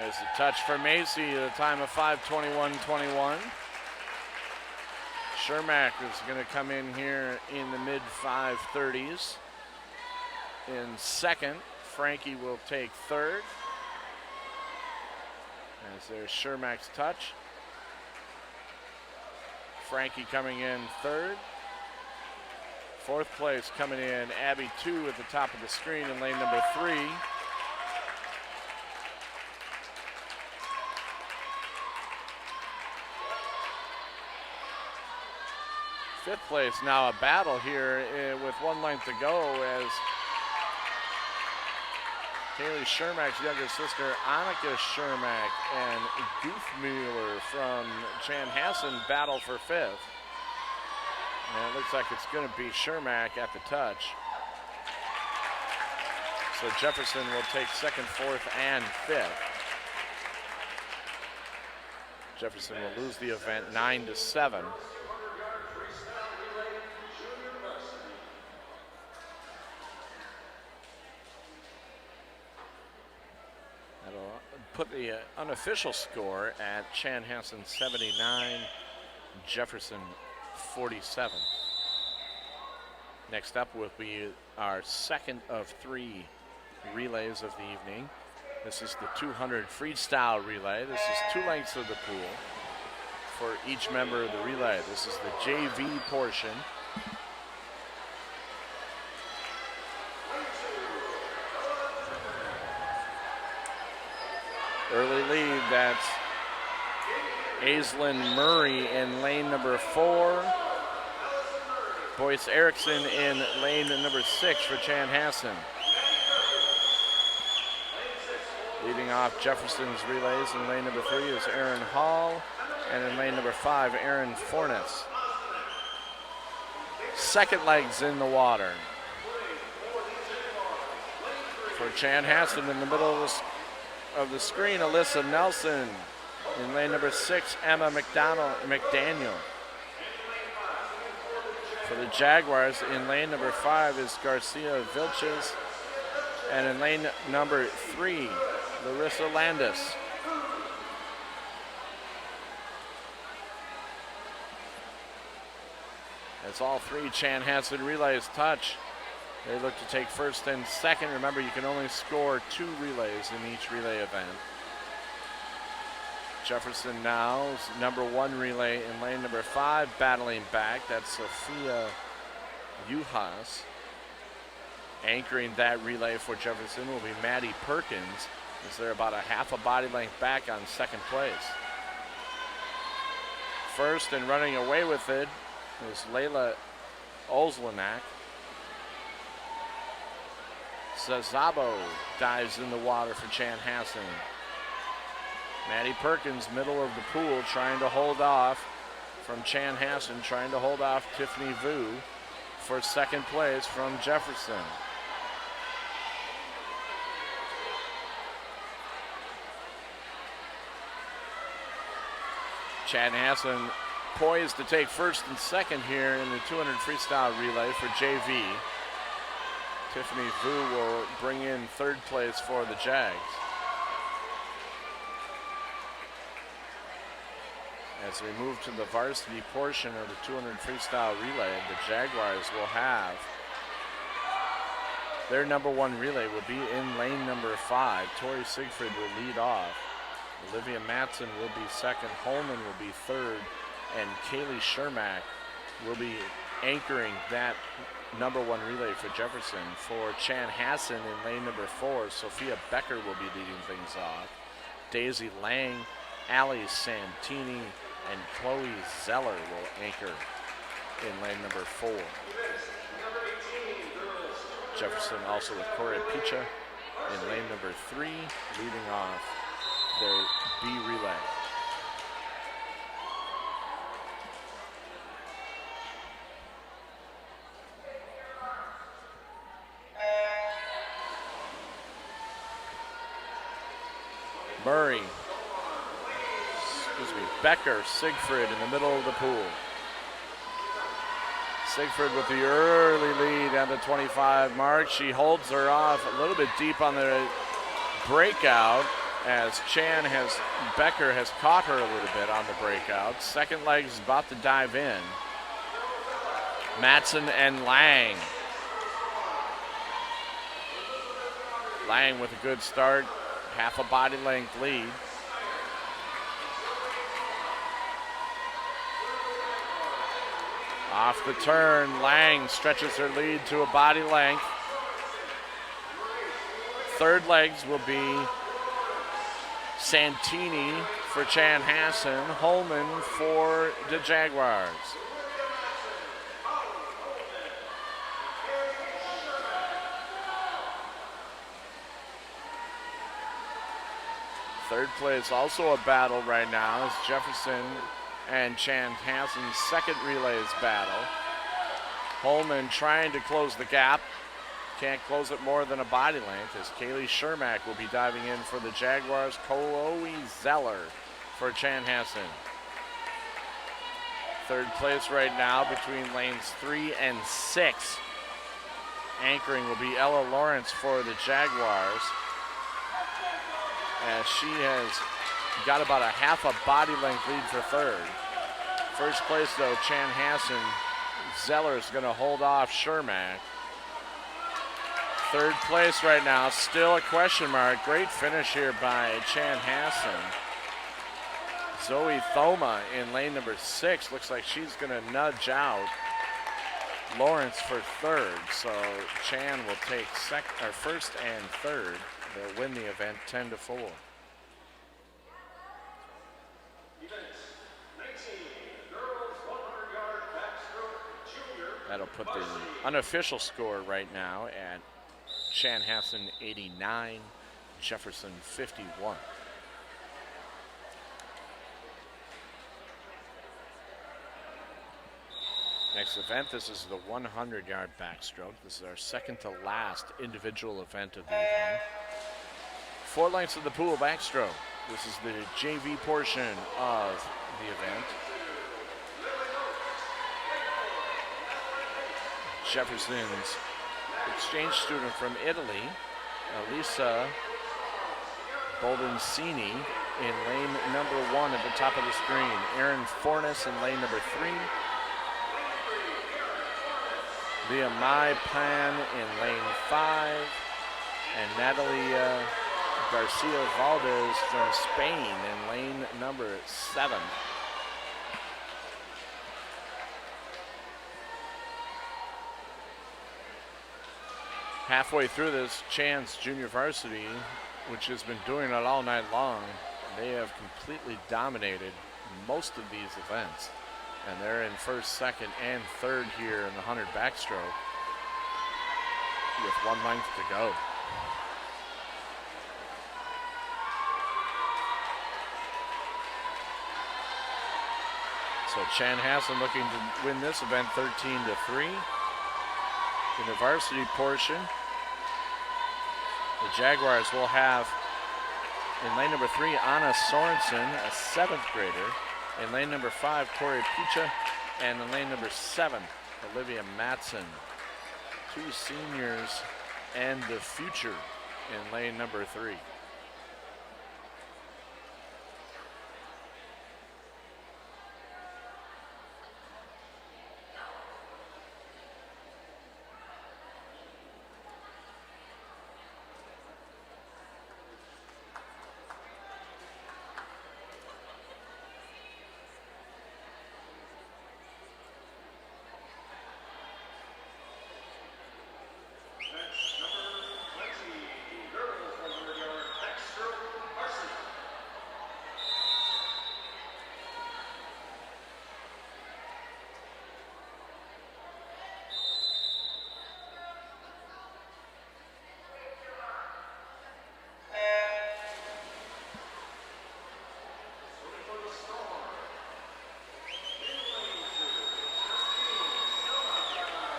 There's a touch for Macy at a time of 5:21:21. Shermack is going to come in here in the mid 5:30s. In second, Frankie will take third. As there's Shermack's touch. Frankie coming in third. Fourth place coming in, Abby 2 at the top of the screen in lane number 3. Fifth place, now a battle here with 1 length to go as Haley Shermack's younger sister, Annika Shermack, and Goofmueller from Chanhassen battle for fifth. And it looks like it's going to be Shermack at the touch. So Jefferson will take second, fourth, and fifth. Jefferson will lose the event 9-7. That'll put the unofficial score at Chanhassen 79, Jefferson 47. Next up will be our second of 3 relays of the evening. This is the 200 freestyle relay. This is 2 lengths of the pool for each member of the relay. This is the JV portion. Early lead, that's Aislinn Murray in lane number 4. Boyce Erickson in lane number 6 for Chanhassen. Leading off Jefferson's relays in lane number 3 is Aaron Hall, and in lane number 5, Aaron Fornes. Second legs in the water. For Chanhassen in the middle of the screen, Alyssa Nelson. In lane number 6, Emma McDaniel. For the Jaguars, in lane number 5 is Garcia Vilches. And in lane number 3, Larissa Landis. As all 3 Chanhassen relays touch, they look to take first and second. Remember, you can only score 2 relays in each relay event. Jefferson now's number 1 relay in lane number 5, battling back. That's Sophia Juhas. Anchoring that relay for Jefferson will be Maddie Perkins, as they're about a half a body length back on second place. First and running away with it is Layla Olzlanak. Zazabo dives in the water for Chanhassen. Maddie Perkins, middle of the pool, trying to hold off from Chanhassen, trying to hold off Tiffany Vu for second place from Jefferson. Chanhassen poised to take first and second here in the 200 freestyle relay for JV. Tiffany Vu will bring in third place for the Jags. As we move to the varsity portion of the 200 freestyle relay, the Jaguars will have their number 1 relay will be in lane number 5. Tori Siegfried will lead off. Olivia Matson will be second. Holman will be third. And Kaylee Shermack will be anchoring that number 1 relay for Jefferson. For Chanhassen in lane number 4, Sophia Becker will be leading things off. Daisy Lang, Allie Santini, and Chloe Zeller will anchor in lane number 4. Jefferson also with Corey Picha in lane number 3, leading off their B relay. Murray, Becker, Siegfried in the middle of the pool. Siegfried with the early lead at the 25 mark. She holds her off a little bit deep on the breakout. as Becker has caught her a little bit on the breakout. Second leg is about to dive in. Matson and Lang. Lang with a good start, half a body length lead. Off the turn, Lang stretches her lead to a body length. Third legs will be Santini for Chanhassen, Holman for the Jaguars. Third place also a battle right now as Jefferson and Chanhassen's second relays battle. Holman trying to close the gap. Can't close it more than a body length as Kaylee Shermack will be diving in for the Jaguars. Chloe Zeller for Chanhassen. Third place right now between lanes 3 and 6. Anchoring will be Ella Lawrence for the Jaguars, as she has got about a half a body length lead for third. First place though, Chanhassen. Zeller is going to hold off Shermack. Third place right now, still a question mark. Great finish here by Chanhassen. Zoe Thoma in lane number 6. Looks like she's going to nudge out Lawrence for third. So Chan will take first and third. They'll win the event 10-4. That'll put the unofficial score right now at Chanhassen 89, Jefferson 51. Next event, this is the 100-yard backstroke. This is our second to last individual event of the evening. 4 lengths of the pool backstroke. This is the JV portion of the event. Jefferson's exchange student from Italy, Elisa Boldencini in lane number 1 at the top of the screen. Erin Fornes in lane number 3. Leah Mai Pan in lane 5. And Natalia Garcia Valdez from Spain in lane number 7. Halfway through this, Chan's junior varsity, which has been doing it all night long, they have completely dominated most of these events. And they're in first, second, and third here in the 100 backstroke with 1 length to go. So Chanhassen looking to win this event 13-3. In the varsity portion, the Jaguars will have in lane number 3, Anna Sorensen, a 7th grader. In lane number 5, Tori Picha. And in lane number 7, Olivia Matson. 2 seniors and the future in lane number 3.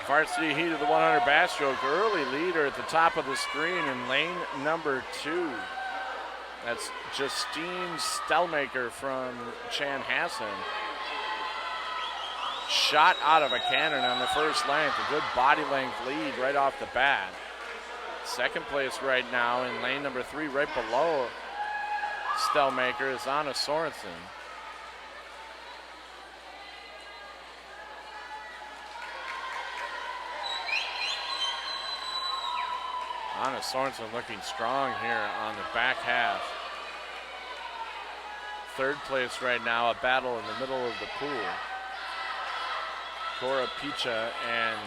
Varsity heat of the 100 backstroke. Early leader at the top of the screen in lane number 2. That's Justine Stellmaker from Chanhassen. Shot out of a cannon on the first length. A good body length lead right off the bat. Second place right now in lane number 3, right below Stellmaker is Anna Sorensen. Anna Sorensen looking strong here on the back half. Third place right now, a battle in the middle of the pool. Cora Picha and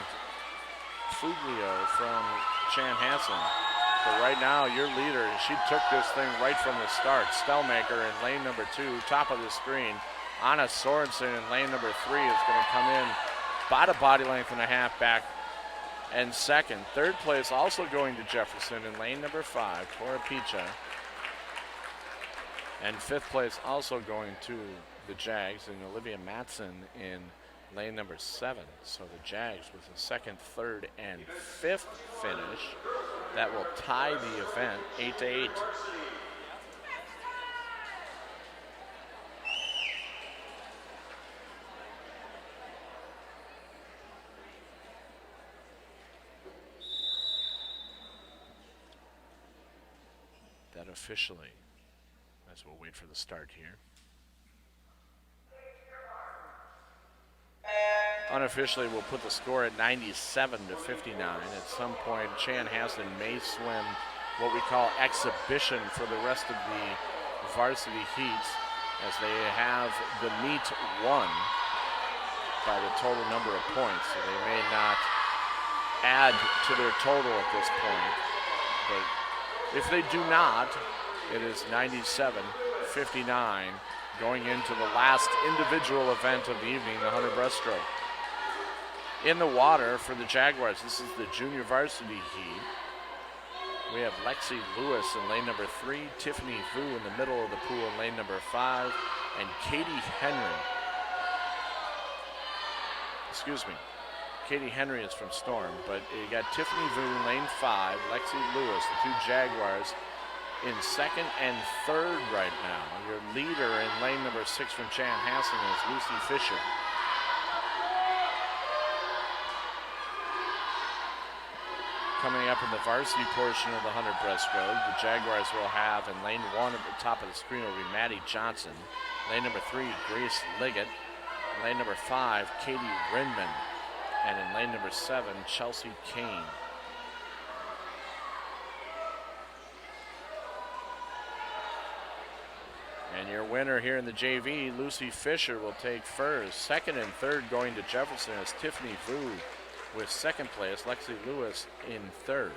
Fuglio from Chanhassen. But right now, your leader, she took this thing right from the start. Stellmaker in lane number 2, top of the screen. Anna Sorensen in lane number 3 is going to come in about a body length and a half back and second. Third place also going to Jefferson in lane number 5, Cora Picha. And fifth place also going to the Jags and Olivia Matson in lane number 7. So the Jags with a second, third, and fifth finish. That will tie the event 8-8. That officially, as we'll wait for the start here. Unofficially, we'll put the score at 97-59. At some point, Chanhassen may swim what we call exhibition for the rest of the varsity heats, as they have the meet won by the total number of points. So they may not add to their total at this point. But if they do not, it is 97-59 going into the last individual event of the evening, the 100 breaststroke. In the water for the Jaguars, this is the junior varsity heat. We have Lexi Lewis in lane number 3, Tiffany Vu in the middle of the pool in lane number 5, and Katie Henry. Excuse me. Katie Henry is from Storm, but you got Tiffany Vu in lane 5, Lexi Lewis, the two Jaguars, in second and third right now. Your leader in lane number 6 from Chanhassen is Lucy Fisher. Coming up in the varsity portion of the 100 breaststroke, the Jaguars will have in lane 1 at the top of the screen will be Maddie Johnson. Lane number 3, Grace Liggett. Lane number 5, Katie Rinman. And in lane number 7, Chelsea Kane. And your winner here in the JV, Lucy Fisher, will take first. Second and third going to Jefferson is Tiffany Vu with second place, Lexi Lewis in third.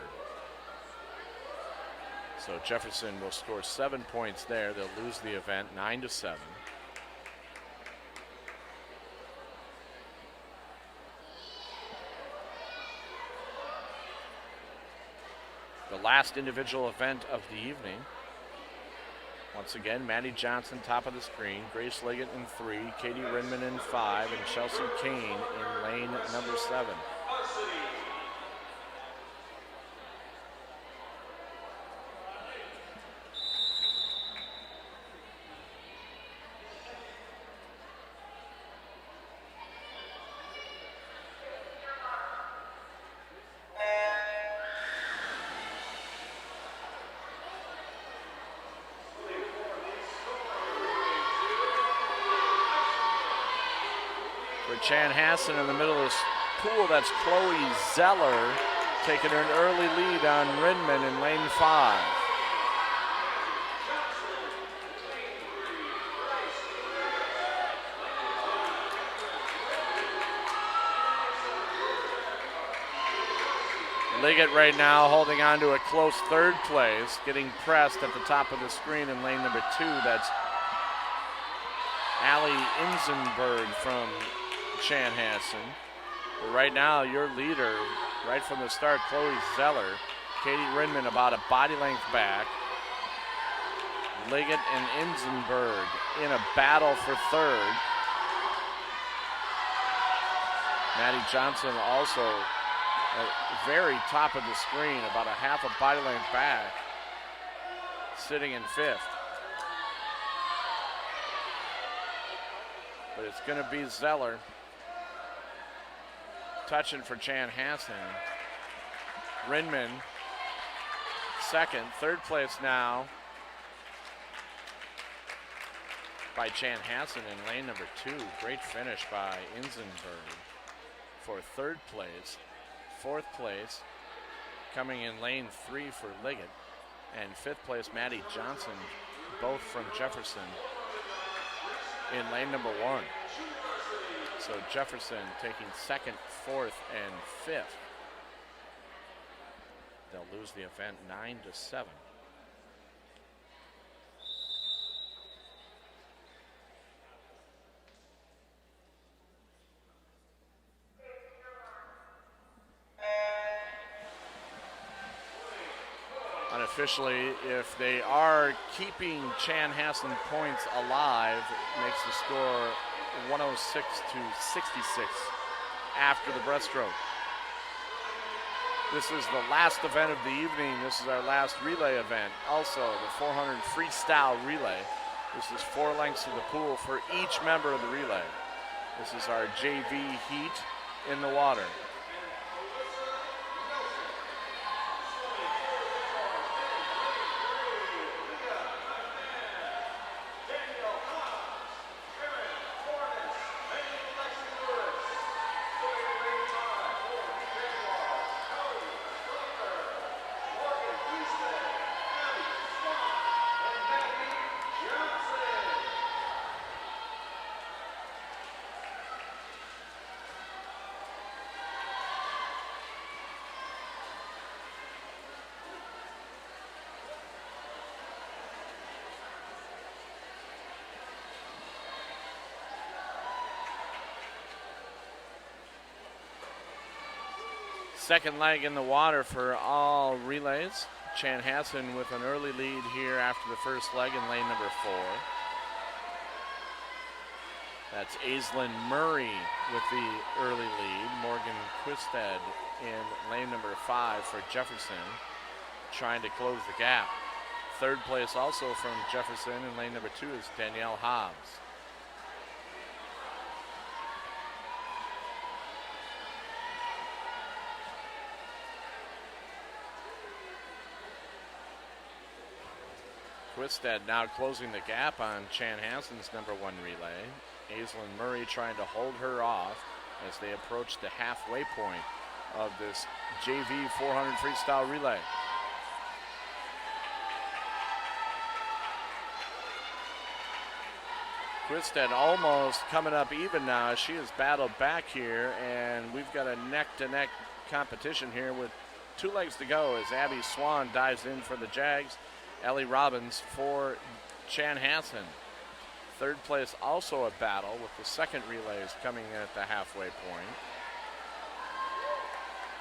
So Jefferson will score 7 points there. They'll lose the event 9-7. The last individual event of the evening. Once again, Maddie Johnson, top of the screen, Grace Liggett in 3, Katie Rinman in 5, and Chelsea Kane in lane number 7. Chanhassen in the middle of this pool, that's Chloe Zeller taking an early lead on Rinman in lane 5. Liggett right now holding on to a close third place, getting pressed at the top of the screen in lane number 2. That's Allie Inzenberg from Chanhassen. But right now, your leader, right from the start, Chloe Zeller. Katie Rinman about a body length back. Liggett and Inzenberg in a battle for third. Maddie Johnson also at very top of the screen, about a half a body length back, sitting in fifth. But it's going to be Zeller touching for Chanhassen. Rinman second, third place now by Chanhassen in lane number 2. Great finish by Insenberg for 3rd place. 4th place coming in lane 3 for Liggett. And 5th place, Maddie Johnson, both from Jefferson in lane number 1. So Jefferson taking 2nd, 4th, and 5th. They'll lose the event 9-7. Unofficially, if they are keeping Chanhassen points alive, it makes the score 106-66 after the breaststroke. This is the last event of the evening. This is our last relay event. Also, the 400 freestyle relay. This is 4 lengths of the pool for each member of the relay. This is our JV heat in the water. Second leg in the water for all relays. Chanhassen with an early lead here after the first leg in lane number 4. That's Aislinn Murray with the early lead. Morgan Quisted in lane number 5 for Jefferson, trying to close the gap. 3rd place also from Jefferson in lane number 2 is Danielle Hobbs. Quisted now closing the gap on Chanhassen's number 1 relay. Aislinn Murray trying to hold her off as they approach the halfway point of this JV 400 freestyle relay. Quisted almost coming up even now. She has battled back here, and we've got a neck-to-neck competition here with 2 legs to go as Abby Swan dives in for the Jags. Ellie Robbins for Chanhassen. 3rd place also a battle with the second relays coming in at the halfway point.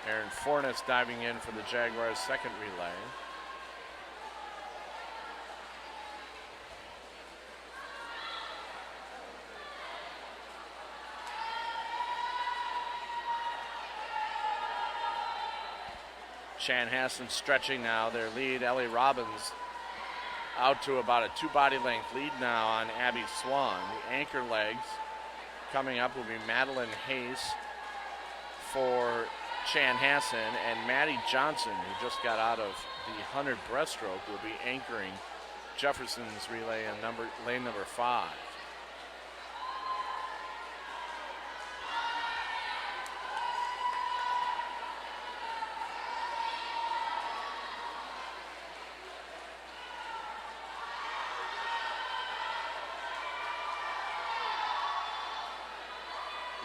Erin Fornes diving in for the Jaguars' second relay. Chanhassen stretching now their lead. Ellie Robbins out to about a 2 body length lead now on Abby Swan. The anchor legs coming up will be Madeline Hayes for Chanhassen, and Maddie Johnson, who just got out of the 100 breaststroke, will be anchoring Jefferson's relay in lane number 5.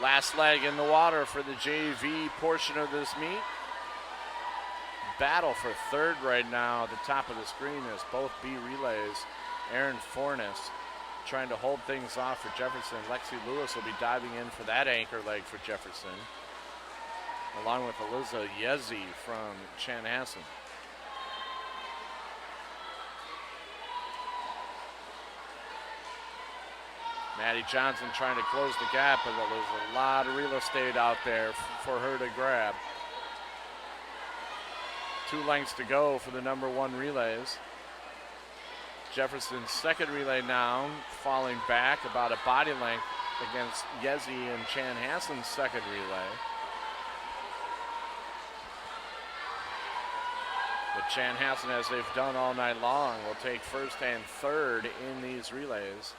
Last leg in the water for the JV portion of this meet. Battle for 3rd right now at the top of the screen as both B relays. Erin Fornes trying to hold things off for Jefferson. Lexi Lewis will be diving in for that anchor leg for Jefferson, along with Eliza Yezi from Chanhassen. Maddie Johnson trying to close the gap, but there's a lot of real estate out there for her to grab. 2 lengths to go for the number 1 relays. Jefferson's second relay now falling back about a body length against Yezi and Chanhassen's second relay. But Chanhassen, as they've done all night long, will take 1st and 3rd in these relays.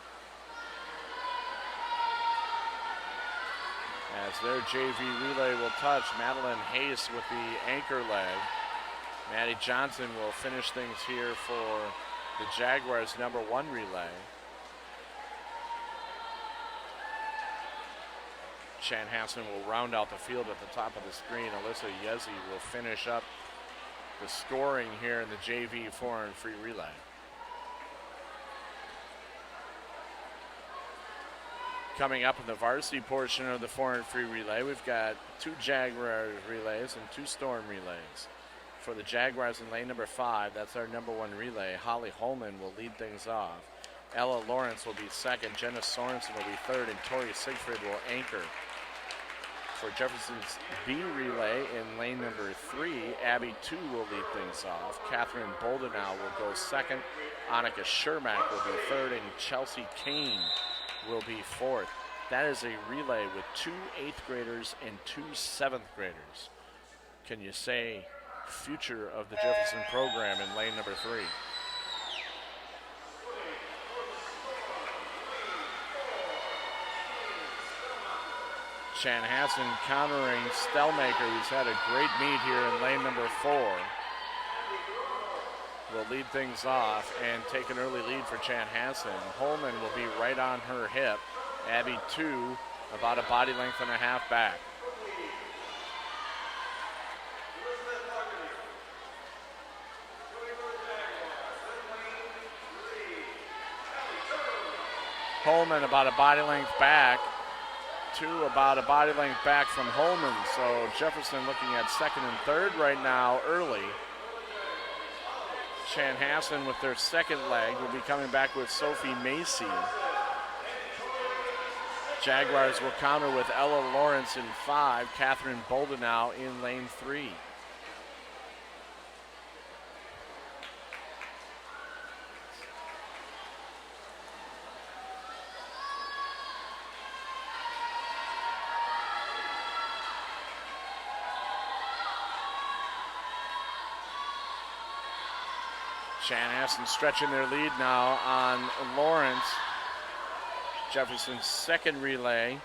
as their JV relay will touch. Madeline Hayes with the anchor leg. Maddie Johnson will finish things here for the Jaguars' number 1 relay. Chanhassen will round out the field at the top of the screen. Alyssa Yezi will finish up the scoring here in the JV 4 and free relay. Coming up in the varsity portion of the 4 and free relay, we've got 2 Jaguars relays and 2 Storm relays. For the Jaguars in lane number 5, that's our number 1 relay. Holly Holman will lead things off. Ella Lawrence will be second. Jenna Sorensen will be third, and Tori Siegfried will anchor. For Jefferson's B relay in lane number 3, Abby 2 will lead things off. Catherine Boldenau will go second. Annika Shermack will be third, and Chelsea Kane will be fourth. That is a relay with 2 8th graders and 2 7th graders. Can you say future of the Jefferson program in lane number 3? Chanhassen countering Stellmaker, who's had a great meet here in lane number 4. Will lead things off and take an early lead for Chanhassen. Holman will be right on her hip. Abby 2, about a body length and a half back. Holman about a body length back. 2 about a body length back from Holman. So Jefferson looking at second and third right now early. Chanhassen with their second leg will be coming back with Sophie Macy. Jaguars will counter with Ella Lawrence in 5, Catherine Boldenau in lane 3. Chanhassen stretching their lead now on Lawrence. Jefferson's second relay.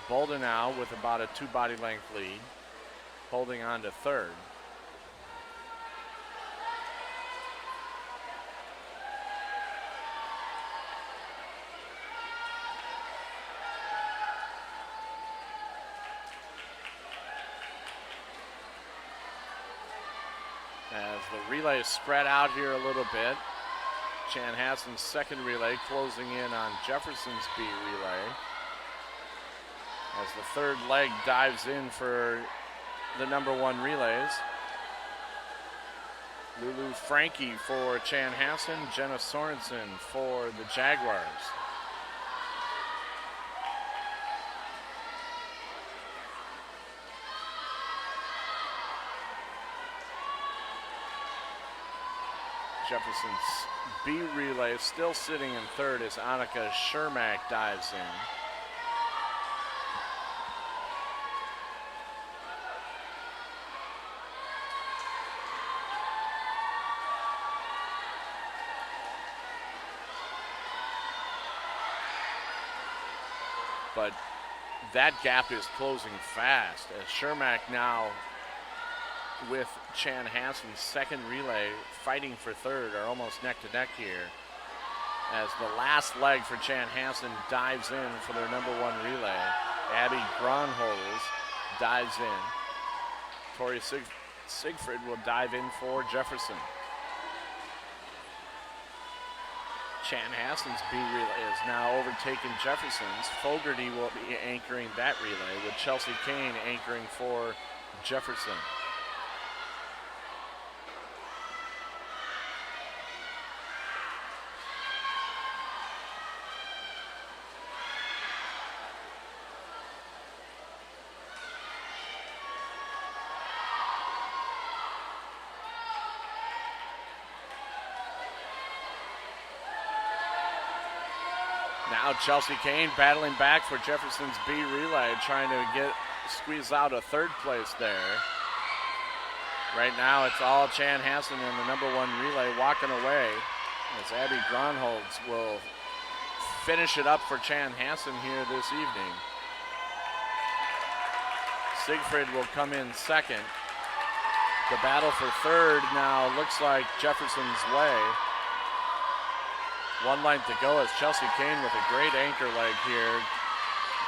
Boldenau with about a 2 body length lead, holding on to third. As the relay is spread out here a little bit, Chanhassen's second relay closing in on Jefferson's B relay. As the third leg dives in for the number 1 relays. Lulu Frankie for Chanhassen, Jenna Sorensen for the Jaguars. Jefferson's B relay still sitting in third as Annika Shermack dives in. But that gap is closing fast as Shermack now with Chanhassen's second relay fighting for third are almost neck to neck here as the last leg for Chanhassen dives in for their number 1 relay. Abby Gronholz dives in. Tori Siegfried will dive in for Jefferson. Chanhassen's B relay is now overtaken Jefferson's. Fogarty will be anchoring that relay with Chelsea Kane anchoring for Jefferson. Now Chelsea Kane battling back for Jefferson's B relay, trying to squeeze out a third place there. Right now it's all Chanhassen in the number 1 relay walking away as Abby Gronholz will finish it up for Chanhassen here this evening. Siegfried will come in second. The battle for third now looks like Jefferson's way. 1 length to go as Chelsea Kane with a great anchor leg here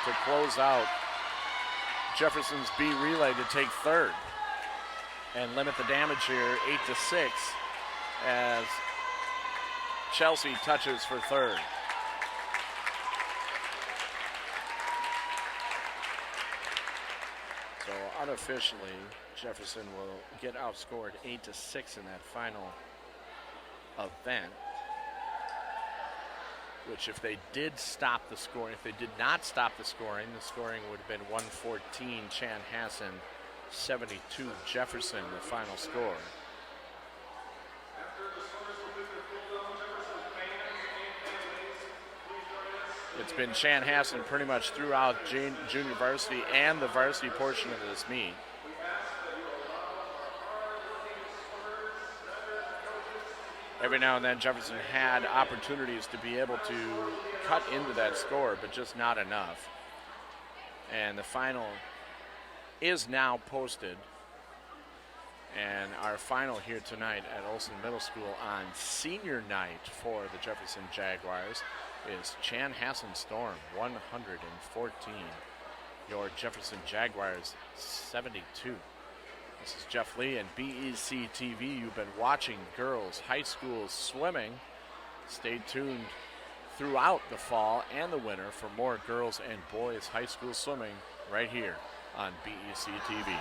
to close out Jefferson's B relay to take third and limit the damage here 8-6 as Chelsea touches for third. So unofficially, Jefferson will get outscored 8-6 in that final event, which if they did stop the scoring, if they did not stop the scoring would have been 114 Chanhassen, 72 Jefferson, the final score. It's been Chanhassen pretty much throughout junior varsity and the varsity portion of this meet. Every now and then Jefferson had opportunities to be able to cut into that score, but just not enough. And the final is now posted. And our final here tonight at Olson Middle School on senior night for the Jefferson Jaguars is Chanhassen Storm 114. Your Jefferson Jaguars 72. This is Jeff Lee and BEC-TV. You've been watching girls high school swimming. Stay tuned throughout the fall and the winter for more girls and boys high school swimming right here on BEC-TV.